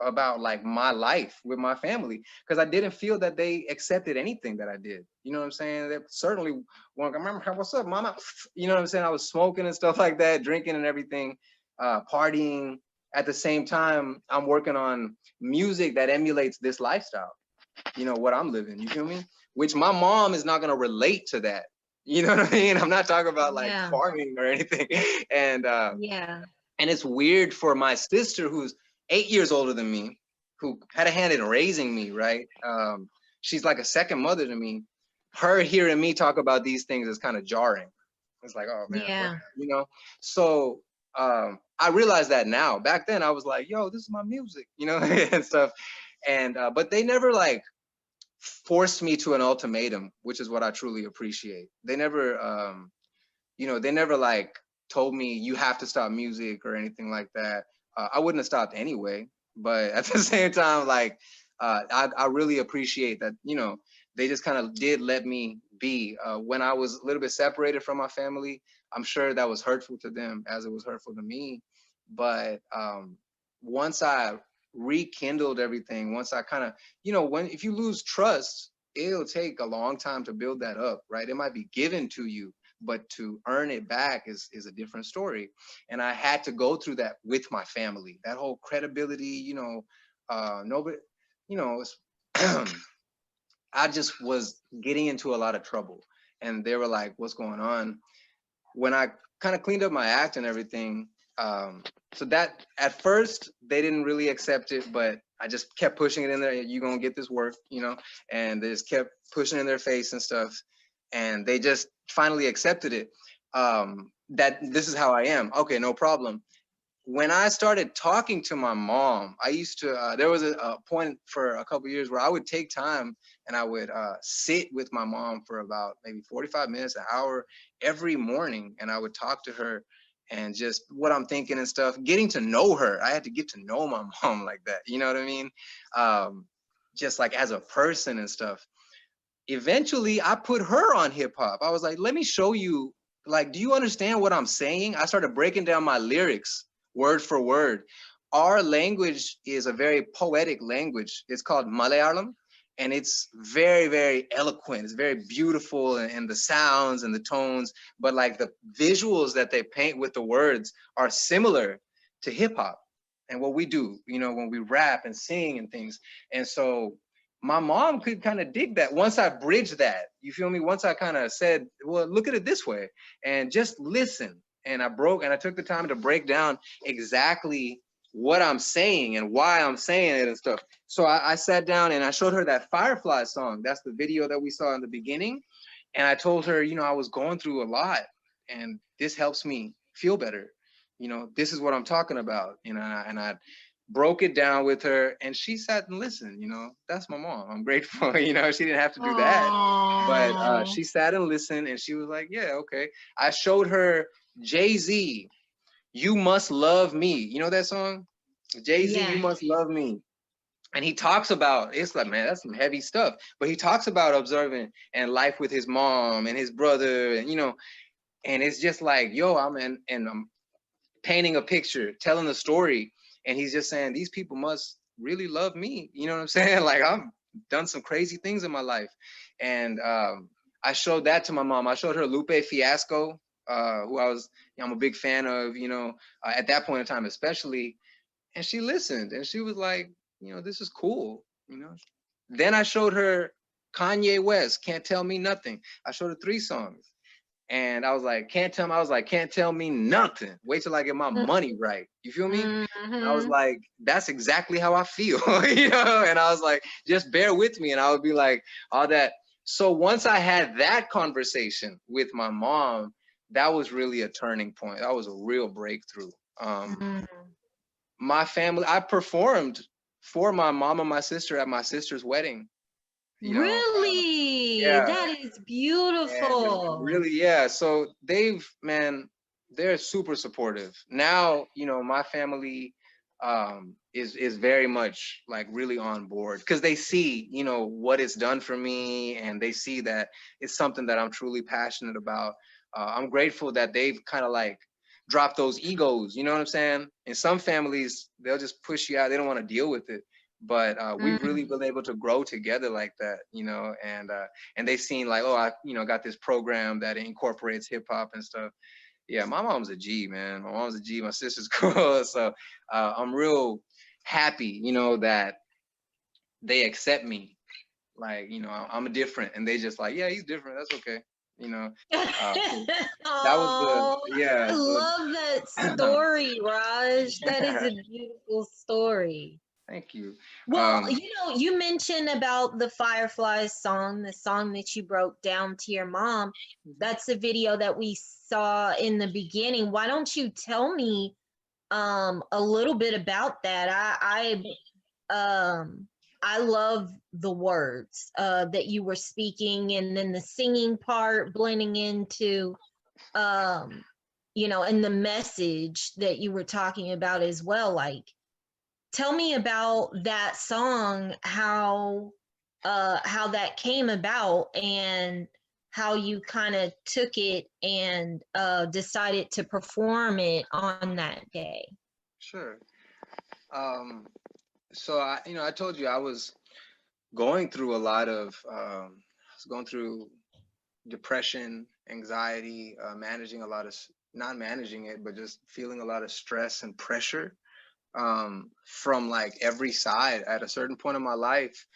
about like my life with my family because I didn't feel that they accepted anything that I did. You know what I'm saying? They certainly want to remember, what's up, mama? You know what I'm saying? I was smoking and stuff like that, drinking and everything, partying. At the same time, I'm working on music that emulates this lifestyle. You know what I'm living. You feel me? Which my mom is not gonna relate to that. You know what I mean? I'm not talking about like farming or anything. And yeah. And it's weird for my sister, who's 8 years older than me, who had a hand in raising me, right? She's like a second mother to me. Her hearing me talk about these things is kind of jarring. It's like, oh man, Yeah. what, you know? So I realize that now. Back then I was like, yo, this is my music, you know, and stuff. And but they never like forced me to an ultimatum, which is what I truly appreciate. They never you know, they never like told me you have to stop music or anything like that. I wouldn't have stopped anyway, but at the same time, like I really appreciate that, you know, they just kind of did let me be. When I was a little bit separated from my family, I'm sure that was hurtful to them as it was hurtful to me. But once I rekindled everything, once I kind of, you know, when if you lose trust, it'll take a long time to build that up, right? It might be given to you, but to earn it back is a different story. And I had to go through that with my family, that whole credibility, you know, nobody, you know, I just was getting into a lot of trouble. and they were like, "What's going on?" When I kind of cleaned up my act and everything, so that at first they didn't really accept it, but I just kept pushing it in there. You gonna get this work, you know? And they just kept pushing it in their face and stuff, and they just finally accepted it. That this is how I am. Okay, no problem. When I started talking to my mom, I used to, there was a point for a couple years where I would take time and I would sit with my mom for about maybe 45 minutes, an hour every morning. And I would talk to her and just what I'm thinking and stuff, getting to know her. I had to get to know my mom like that. You know what I mean? Just like as a person and stuff. Eventually, I put her on hip hop. I was like, let me show you, like, do you understand what I'm saying? I started breaking down my lyrics word for word. Our language is a very poetic language. It's called Malayalam, and it's very, very eloquent. It's very beautiful, and the sounds and the tones, but like the visuals that they paint with the words are similar to hip hop and what we do, you know, when we rap and sing and things. And so my mom could kind of dig that once I bridged that. You feel me? Once I kind of said, well, look at it this way and just listen. And I took the time to break down exactly what I'm saying and why I'm saying it and stuff. So I sat down and I showed her that Firefly song. That's the video that we saw in the beginning. And I told her, you know, I was going through a lot and this helps me feel better. You know, this is what I'm talking about. You know, and I broke it down with her and she sat and listened. You know, that's my mom. I'm grateful. You know, she didn't have to do that, but Aww. she sat and listened and she was like, yeah, okay. I showed her Jay-Z, You Must Love Me. You know that song? Jay-Z, Yeah. You Must Love Me. And he talks about, it's like, man, that's some heavy stuff. But he talks about observing and life with his mom and his brother, and you know, and it's just like, yo, I'm painting a picture, telling a story, and he's just saying these people must really love me. You know what I'm saying? Like I've done some crazy things in my life, and I showed that to my mom. I showed her Lupe Fiasco, who I'm a big fan of. You know, at that point in time, especially, and she listened, and she was like, you know, this is cool. You know. Then I showed her Kanye West, Can't Tell Me Nothing. I showed her 3 songs. And I was like, can't tell me nothing. Wait till I get my money right. You feel me? And I was Mm-hmm. like, that's exactly how I feel, you know? And I was like, just bear with me. And I would be like, all that. So once I had that conversation with my mom, that was really a turning point. That was a real breakthrough. Mm. My family, I performed for my mom and my sister at my sister's wedding, you know? Really? Yeah. That is And beautiful. really, yeah. So they're super supportive. Now, you know, my family is very much like really on board because they see, you know, what it's done for me, and they see that it's something that I'm truly passionate about. I'm grateful that they've kind of like dropped those egos, you know what I'm saying? In some families, they'll just push you out. They don't want to deal with it. But we've really Mm. been able to grow together like that, you know, and they've seen like, oh, I, you know, got this program that incorporates hip hop and stuff. Yeah, my mom's a G, man. My mom's a G. My sister's cool. So I'm real happy, you know, that they accept me. Like, you know, I'm different, and they just like, yeah, he's different. That's okay. You know, so that was the Oh, yeah. I So love that story, Raj. That is a beautiful story. thank you. Well, you mentioned about the Fireflies song, the song that you broke down to your mom. That's the video that we saw in the beginning. Why don't you tell me a little bit about that? I love the words that you were speaking, and then the singing part blending into um and the message that you were talking about as well. Like, tell me about that song, how that came about, and how you kind of took it and decided to perform it on that day. sure. So I told you I was going through a lot of, I was going through depression, anxiety, managing a lot of, not managing it, but just feeling a lot of stress and pressure from like every side at a certain point in my life.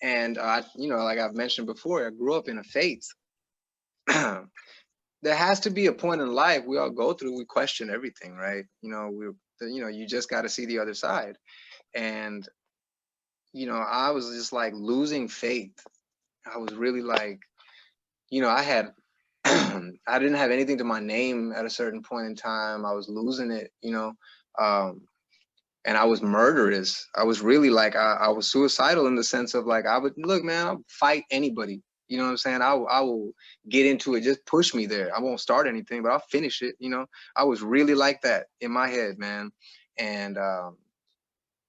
And like I've mentioned before, I grew up in a faith. there has to be a point in life we all go through. We question everything, right? You just got to see the other side. And I was just like losing faith. I was really like, I had I didn't have anything to my name at a certain point in time. I was losing it, and I was murderous. I was really like, I was suicidal in the sense of like, I would look, man, I'll fight anybody. You know what I'm saying? I will get into it. Just push me there. I won't start anything, but I'll finish it. I was really like that in my head, man. And I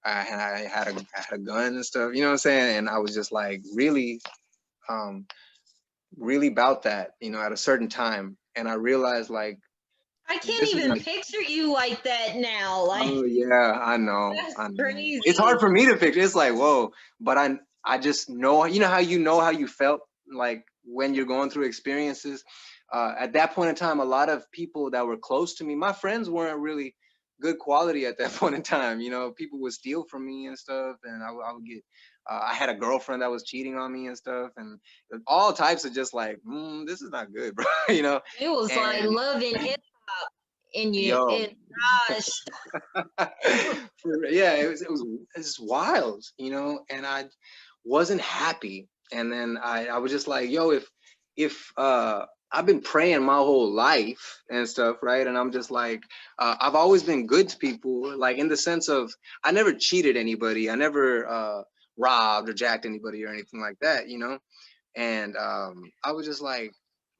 had a gun and stuff. You know what I'm saying? And I was just like really, really about that. At a certain time, and I realized like I can't this is even like, picture you like that now. Like, oh yeah, I know, that's I know. It's hard crazy. for me to picture. It's like, whoa, but I just know, how you felt like when you're going through experiences. At that point in time, a lot of people that were close to me, my friends weren't really good quality at that point in time. People would steal from me and stuff, and I would get. I had a girlfriend that was cheating on me and stuff, and all types of just like, this is not good, bro. It was like And love and hip hop in you. yo, And gosh, yeah, it's wild, and I wasn't happy. And then I was just like, yo, if I've been praying my whole life and stuff, right? And I'm just like, I've always been good to people, like in the sense of I never cheated anybody, I never robbed or jacked anybody or anything like that, And I was just like,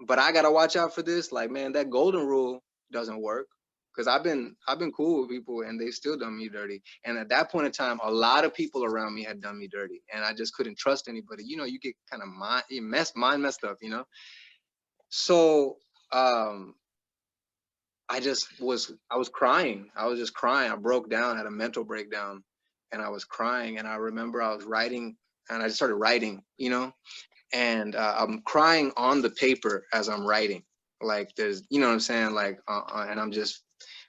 but I gotta watch out for this. Like, man, that golden rule doesn't work. Cause I've been cool with people and they've still done me dirty. And at that point in time, a lot of people around me had done me dirty, and I just couldn't trust anybody. You get kind of mind messed up. So I was crying. I was just crying. I broke down, had a mental breakdown, and I was crying. And I remember I was writing, and I just started writing. And I'm crying on the paper as I'm writing. Like there's, you know what I'm saying? Like, and I'm just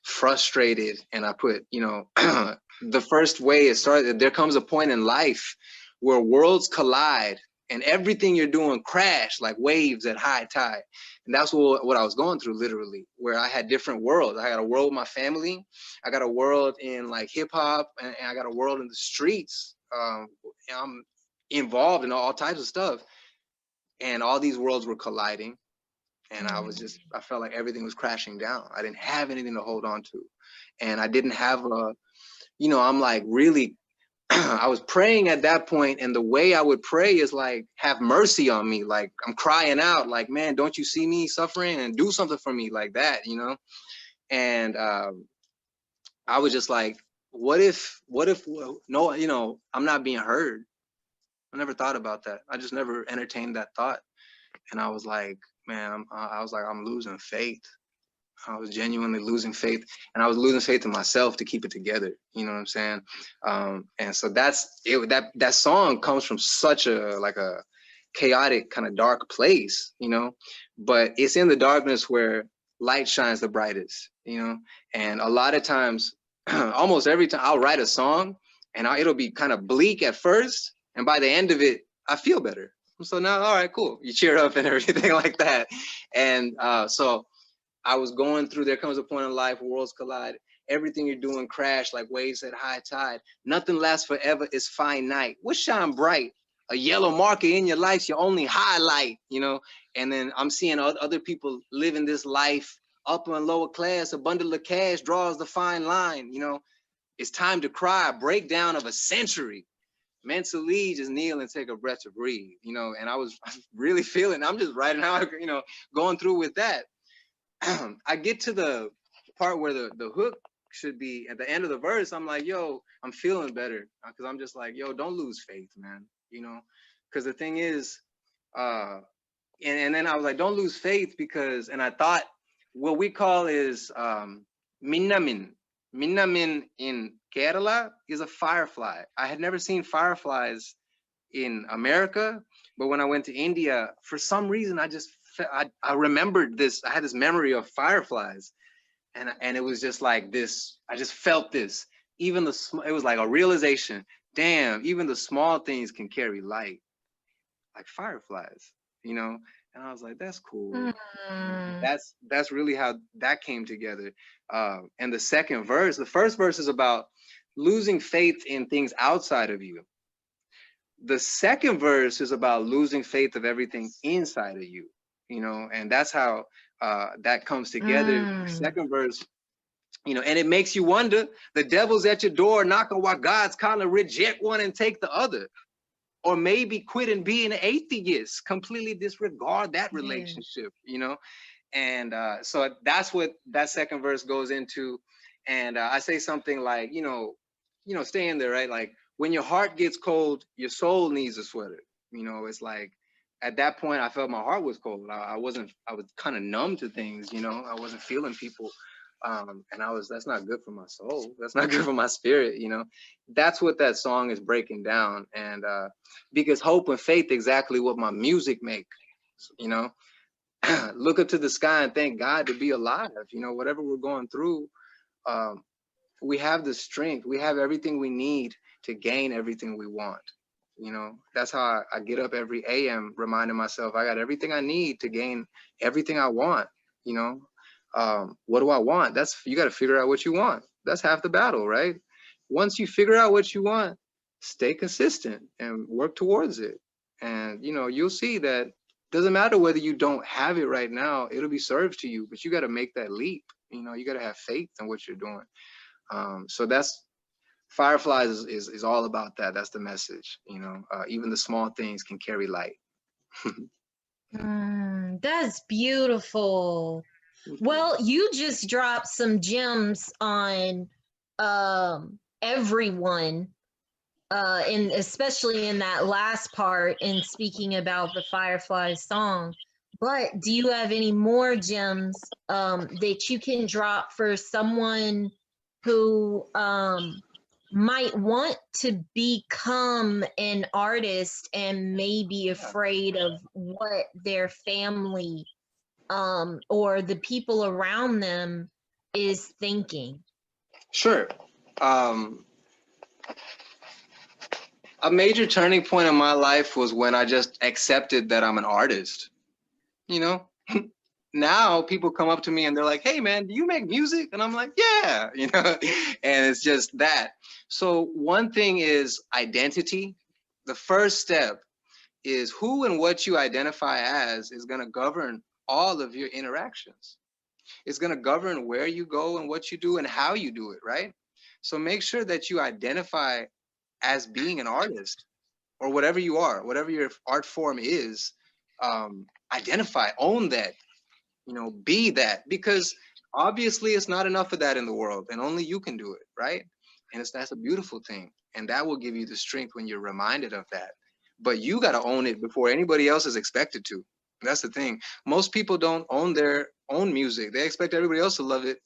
frustrated. And I put, the first way it started, there comes a point in life where worlds collide and everything you're doing crash like waves at high tide. And that's what I was going through, literally, where I had different worlds. I got a world with my family. I got a world in like hip hop, and I got a world in the streets. I'm involved in all types of stuff, and all these worlds were colliding, and I felt like everything was crashing down. I didn't have anything to hold on to, and I didn't have I'm like really I was praying at that point, and the way I would pray is like, have mercy on me. Like I'm crying out like, man, don't you see me suffering, and do something for me, like that. And I was just like, what if no, I'm not being heard. I never thought about that. I just never entertained that thought. And I was like, man, I'm losing faith. I was genuinely losing faith, and I was losing faith in myself to keep it together. You know what I'm saying? And so that's it. That song comes from such a chaotic kind of dark place, but it's in the darkness where light shines the brightest, And a lot of times, almost every time I'll write a song, and it'll be kind of bleak at first, and by the end of it, I feel better. So now, all right, cool. You cheer up and everything like that. And so I was going through, there comes a point in life where worlds collide. Everything you're doing crash like waves at high tide. Nothing lasts forever, it's finite. What shine bright? A yellow marker in your life's your only highlight, And then I'm seeing other people living this life, upper and lower class. A bundle of cash draws the fine line, It's time to cry, a breakdown of a century. Mentally just kneel and take a breath to breathe, And I was really feeling, I'm just writing how, going through with that. I get to the part where the hook should be at the end of the verse. I'm like, yo, I'm feeling better, because I'm just like, yo, don't lose faith, man, because the thing is, and then I was like, don't lose faith, because, and I thought what we call is minnamin. Minnamin in Kerala is a firefly. I had never seen fireflies in America, but when I went to India, for some reason, I remembered this. I had this memory of fireflies, and it was just like this. I just felt this. It was like a realization. Damn, even the small things can carry light, like fireflies, And And I was like, that's cool. Mm. That's really how that came together. And the second verse, the first verse is about losing faith in things outside of you. The second verse is about losing faith of everything inside of you, you know, and that's how that comes together. The Mm. second verse, you know, and it makes you wonder, the devil's at your door knocking while God's kind of reject one and take the other. Or maybe quit and be an atheist, completely disregard that Yeah. relationship, you know? And so that's what that second verse goes into. And I say something like, stay in there, right? Like when your heart gets cold, your soul needs a sweater. You know, it's like at that point I felt my heart was cold. I was kind of numb to things, you know, I wasn't feeling people. And that's not good for my soul. That's not good for my spirit, you know. That's what that song is breaking down. And because hope and faith, exactly what my music make, you know. Look up to the sky and thank God to be alive. You know, whatever we're going through, um, we have the strength. We have everything we need to gain everything we want. You know, that's how I get up every AM reminding myself I got everything I need to gain everything I want. You know, what do I want? You got to figure out what you want. That's half the battle, right? Once you figure out what you want, stay consistent and work towards it. And, you know, you'll see that doesn't matter whether you don't have it right now, it'll be served to you, but you got to make that leap. You know, you got to have faith in what you're doing. So that's Fireflies is all about that. That's the message. You know, even the small things can carry light. That's beautiful. Well, you just dropped some gems on everyone, and especially in that last part in speaking about the Fireflies song. But do you have any more gems that you can drop for someone who might want to become an artist and may be afraid of what their family or the people around them is thinking? Sure. A major turning point in my life was when I just accepted that I'm an artist. You know, now people come up to me and they're like, "Hey, man, do you make music?" And I'm like, "Yeah," you know, and it's just that. So one thing is identity. The first step is who and what you identify as is going to govern all of your interactions. It's going to govern where you go and what you do and how you do it, right? So make sure that you identify as being an artist or whatever you are, whatever your art form is. Identify, own that, you know, be that, because obviously it's not enough of that in the world and only you can do it, right? And that's a beautiful thing, and that will give you the strength when you're reminded of that. But you got to own it before anybody else is expected to. That's the thing. Most people don't own their own music. They expect everybody else to love it,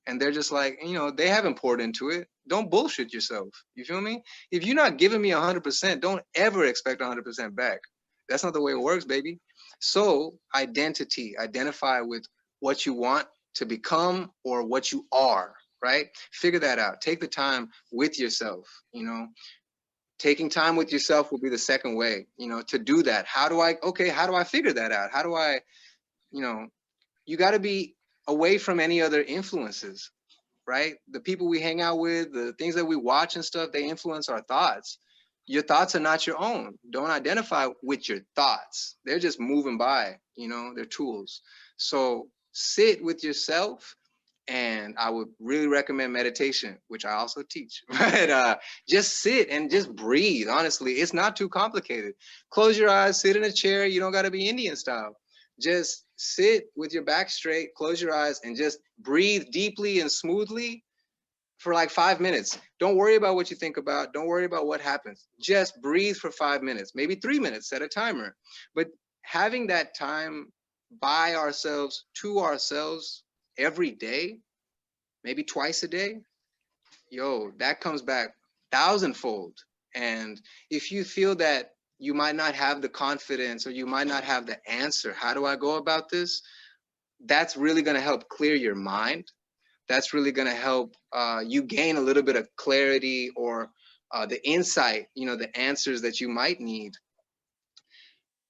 and they're just like, you know, they haven't poured into it. Don't bullshit yourself. You feel me? If you're not giving me 100%, don't ever expect 100% back. That's not the way it works, baby. So identify with what you want to become or what you are, right? Figure that out. Take the time with yourself, you know. Taking time with yourself will be the second way, you know, to do that. How do I figure that out? How do I, you know, you got to be away from any other influences, right? The people we hang out with, the things that we watch and stuff, they influence our thoughts. Your thoughts are not your own. Don't identify with your thoughts. They're just moving by, you know, they're tools. So sit with yourself, and I would really recommend meditation, which I also teach. But just sit and just breathe. Honestly, it's not too complicated. Close your eyes, sit in a chair. You don't got to be Indian style. Just sit with your back straight, close your eyes, and just breathe deeply and smoothly for like 5 minutes. Don't worry about what you think about. Don't worry about what happens. Just breathe for 5 minutes, maybe 3 minutes, set a timer. But having that time by ourselves, to ourselves every day, maybe twice a day, yo, that comes back thousandfold. And if you feel that you might not have the confidence or you might not have the answer, how do I go about this? That's really going to help clear your mind. That's really going to help you gain a little bit of clarity or the insight, you know, the answers that you might need.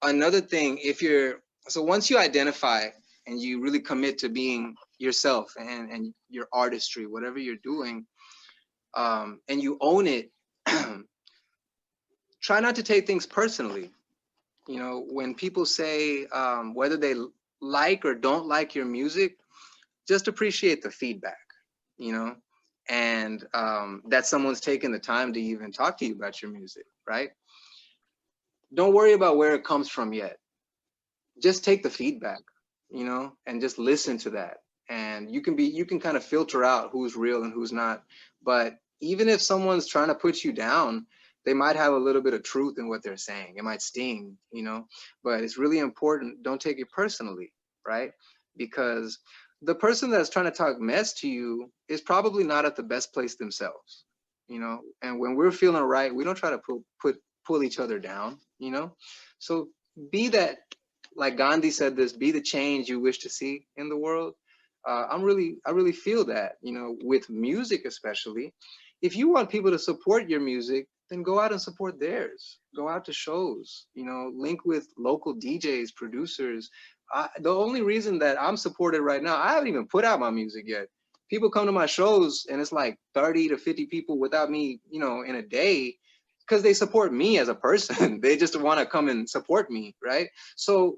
Another thing, if you're So once you identify and you really commit to being yourself and your artistry, whatever you're doing, and you own it, try not to take things personally. You know, when people say whether they like or don't like your music, just appreciate the feedback, you know, and that someone's taken the time to even talk to you about your music, right? Don't worry about where it comes from yet. Just take the feedback, you know, and just listen to that. And you can kind of filter out who's real and who's not. But even if someone's trying to put you down, they might have a little bit of truth in what they're saying. It might sting, you know, but it's really important. Don't take it personally, right? Because the person that's trying to talk mess to you is probably not at the best place themselves, you know. And when we're feeling right, we don't try to pull each other down, you know. So be that, like Gandhi said this, be the change you wish to see in the world. I really feel that, you know, with music especially. If you want people to support your music, then go out and support theirs. Go out to shows, you know, link with local DJs, producers. The only reason that I'm supported right now, I haven't even put out my music yet. People come to my shows and it's like 30 to 50 people without me, you know, in a day, because they support me as a person. They just want to come and support me, right? So,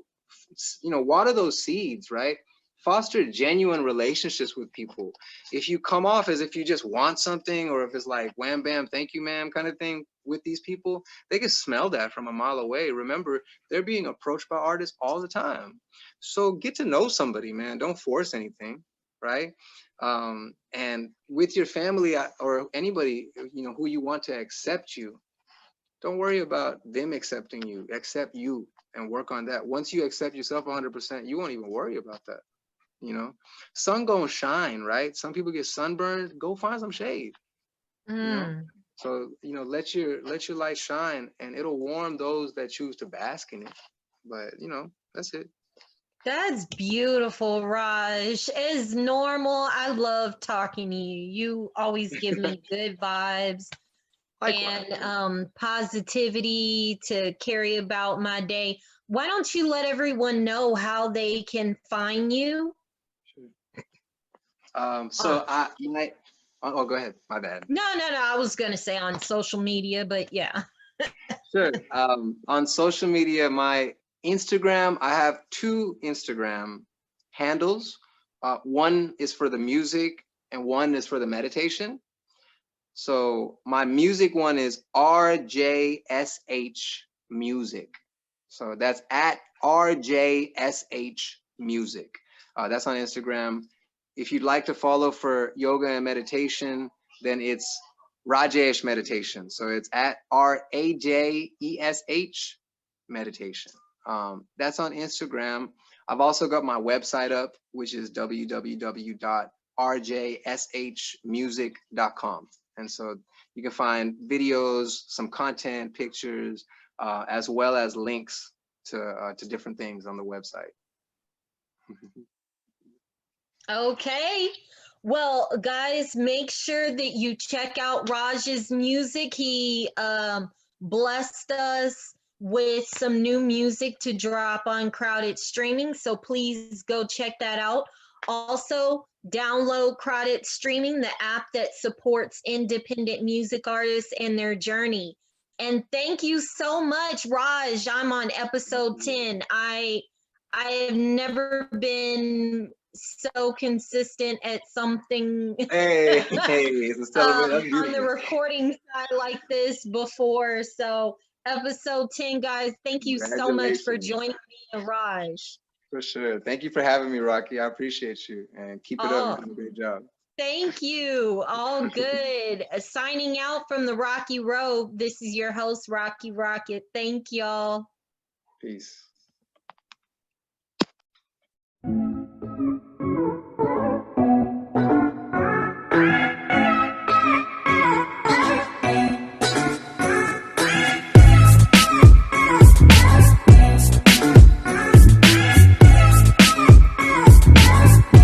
you know, water those seeds, right? Foster genuine relationships with people. If you come off as if you just want something, or if it's like wham bam thank you ma'am kind of thing with these people, they can smell that from a mile away. Remember, they're being approached by artists all the time. So get to know somebody, man. Don't force anything, right? And with your family or anybody, you know, who you want to accept you, don't worry about them accepting you. Accept you and work on that. Once you accept yourself 100%, you won't even worry about that. You know, sun gonna shine, right? Some people get sunburned. Go find some shade. You know, so you know, let your light shine, and it'll warm those that choose to bask in it. But you know, that's it. That's beautiful, Raj. As normal, I love talking to you. You always give me good vibes Likewise. and positivity to carry about my day. Why don't you let everyone know how they can find you? So oh, go ahead. My bad. No, no, no. I was going to say on social media, but yeah. Sure. On social media, my Instagram, I have 2 Instagram handles. One is for the music and one is for the meditation. So my music one is RJSH Music. So that's at RJSH Music. That's on Instagram. If you'd like to follow for yoga and meditation, then it's RJSH Meditation. So it's at RAJESH Meditation. That's on Instagram. I've also got my website up, which is www.rjshmusic.com. And so you can find videos, some content, pictures, as well as links to different things on the website. Okay. Well, guys, make sure that you check out Raj's music. He blessed us with some new music to drop on Crowded Streaming. So please go check that out. Also, download Crowded Streaming, the app that supports independent music artists and their journey. And thank you so much, Raj. I'm on episode 10. I have never been so consistent at something Hey, it's a on the recording side like this before. So episode 10, guys, thank you so much for joining me, Raj. For sure. Thank you for having me, Rocky. I appreciate you, and keep it up. You're doing a great job. Thank you. All good. Signing out from the Rocky Road. This is your host, Rocky Rocket. Thank y'all. Peace.